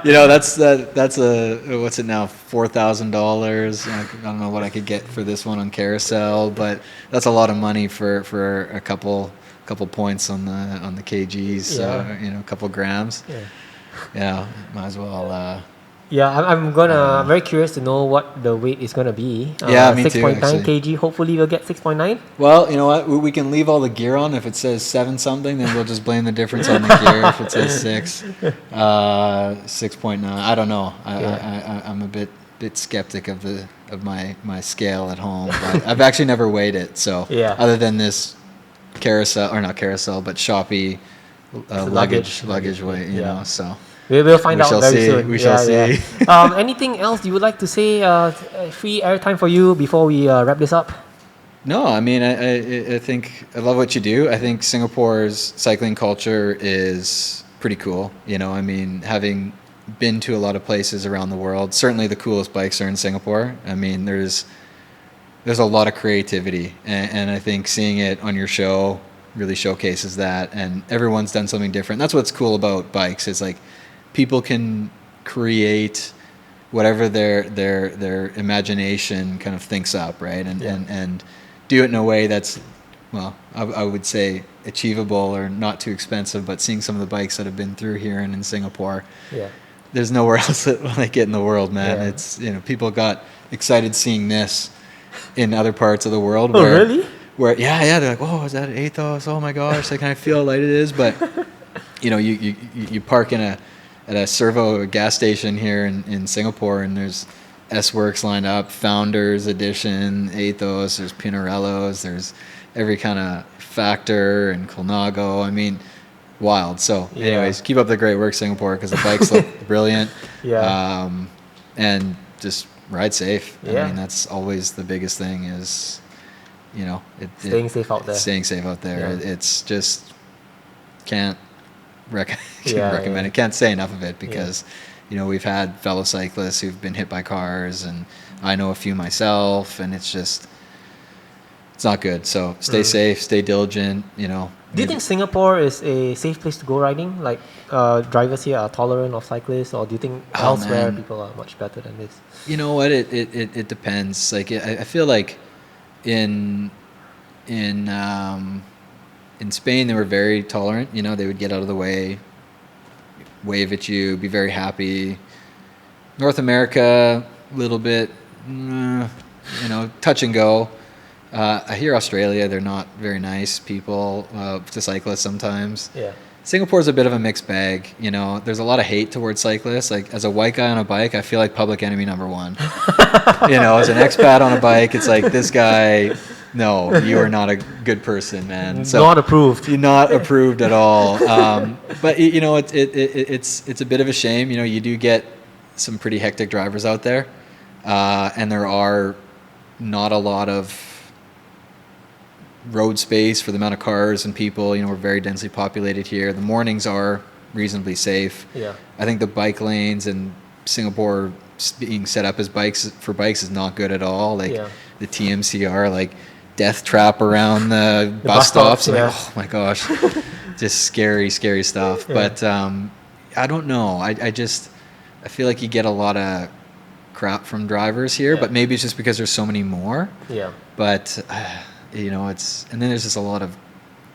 That's a what's it now, $4,000. I don't know what I could get for this one on Carousel, but that's a lot of money for a couple points on the kgs. Yeah. A couple grams. Yeah, might as well. I'm very curious to know what the weight is gonna be. Me too, 6.9 actually. kg. Hopefully we'll get 6.9. Well, you know what? We can leave all the gear on. If it says 7 something, then we'll just blame the difference on the gear. If it says 6, 6.9. I don't know. I'm a bit skeptic of my scale at home, but I've actually never weighed it. So other than this carousel, or not carousel, but Shopee luggage weight, you know. So We will find out very soon. We shall see. Anything else you would like to say? Free airtime for you before we wrap this up. No, I mean, I think I love what you do. I think Singapore's cycling culture is pretty cool. I mean, having been to a lot of places around the world, certainly the coolest bikes are in Singapore. I mean, there's a lot of creativity, and I think seeing it on your show really showcases that. And everyone's done something different. That's what's cool about bikes. Is like people can create whatever their imagination kind of thinks up, right? And do it in a way that's, well, I would say achievable or not too expensive. But seeing some of the bikes that have been through here and in Singapore, there's nowhere else like it in the world, man. Yeah. It's people got excited seeing this in other parts of the world. Oh, really? Where they're like, oh, is that an Aethos? Oh my gosh, like, can I feel how light it is? But you park at a servo gas station here in Singapore, and there's S-Works lined up, Founders Edition, Aethos, there's Pinarellos, there's every kind of Factor and Colnago. I mean, wild. So anyways, keep up the great work, Singapore, because the bikes look brilliant. And just ride safe. I mean, that's always the biggest thing is, Staying safe out there. Staying safe out there. It's just can't Yeah, recommend it. Can't say enough of it because, we've had fellow cyclists who've been hit by cars, and I know a few myself, and it's not good. So stay safe, stay diligent. Do you think Singapore is a safe place to go riding? Like drivers here are tolerant of cyclists, or do you think elsewhere people are much better than this? You know what? It depends. Like I feel like in Spain they were very tolerant. They would get out of the way, wave at you, be very happy. North America, a little bit, touch and go. I hear Australia, they're not very nice people to cyclists sometimes. Singapore's a bit of a mixed bag. There's a lot of hate towards cyclists. Like, as a white guy on a bike, I feel like public enemy number one. As an expat on a bike, it's like, this guy, no, you are not a good person, man. So Not approved. You're not approved at all. But it's a bit of a shame. You do get some pretty hectic drivers out there, and there are not a lot of road space for the amount of cars and people. We're very densely populated here. The mornings are reasonably safe. I think the bike lanes in Singapore being set up as bikes is not good at all. Like the TMCR, like death trap around the bus stops. Like, oh my gosh, just scary stuff. But I don't know. I feel like you get a lot of crap from drivers here, but maybe it's just because there's so many more. But and then there's just a lot of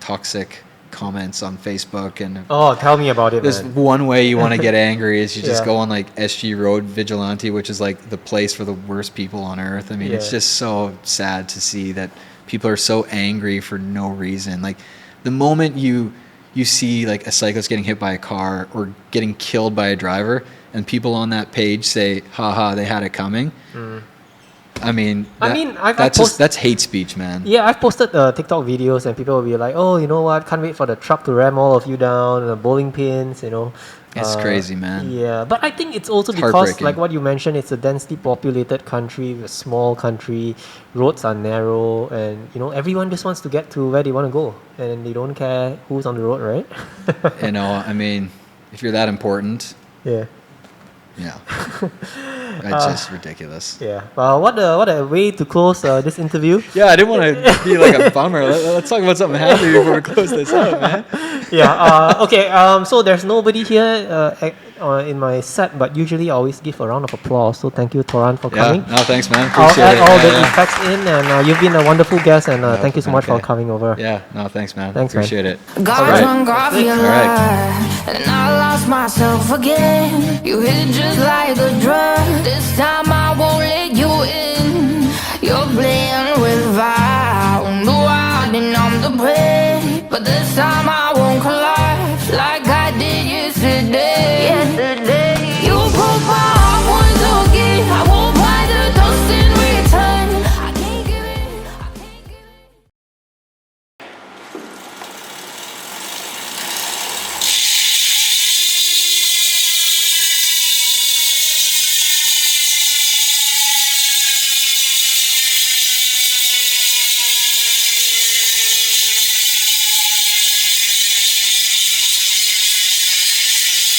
toxic comments on Facebook, and tell me about it, there's man. one way you want to get angry is you just go on like SG Road Vigilante, which is like the place for the worst people on earth. I mean, it's just so sad to see that people are so angry for no reason. Like, the moment you you see like a cyclist getting hit by a car or getting killed by a driver, and people on that page say, haha, they had it coming. I mean, that's hate speech, man. Yeah, I've posted TikTok videos and people will be like, oh, you know what, can't wait for the truck to ram all of you down, the bowling pins, you know. It's crazy, man. Yeah, but I think it's also because, heartbreaking. like what you mentioned, it's a densely populated country, a small country, roads are narrow, and, you know, everyone just wants to get to where they want to go, and they don't care who's on the road, right? You know, I mean, if you're that important, Yeah. It's just ridiculous. Yeah. Well, what a way to close this interview. Yeah, I didn't want to be like a bummer. Let's talk about something happy before we close this out, man. Yeah. Okay. So there's nobody here in my set, but usually I always give a round of applause. So thank you, Toran, for coming. No, thanks, man. I'll Appreciate add it. all the effects in, and you've been a wonderful guest, and thank you so much for okay. coming over. Yeah. No, thanks, man. Thanks, man. Appreciate it. Got All right. drunk off your All right. lie, and I lost myself again. You hit just like a drug. This time I won't let you in.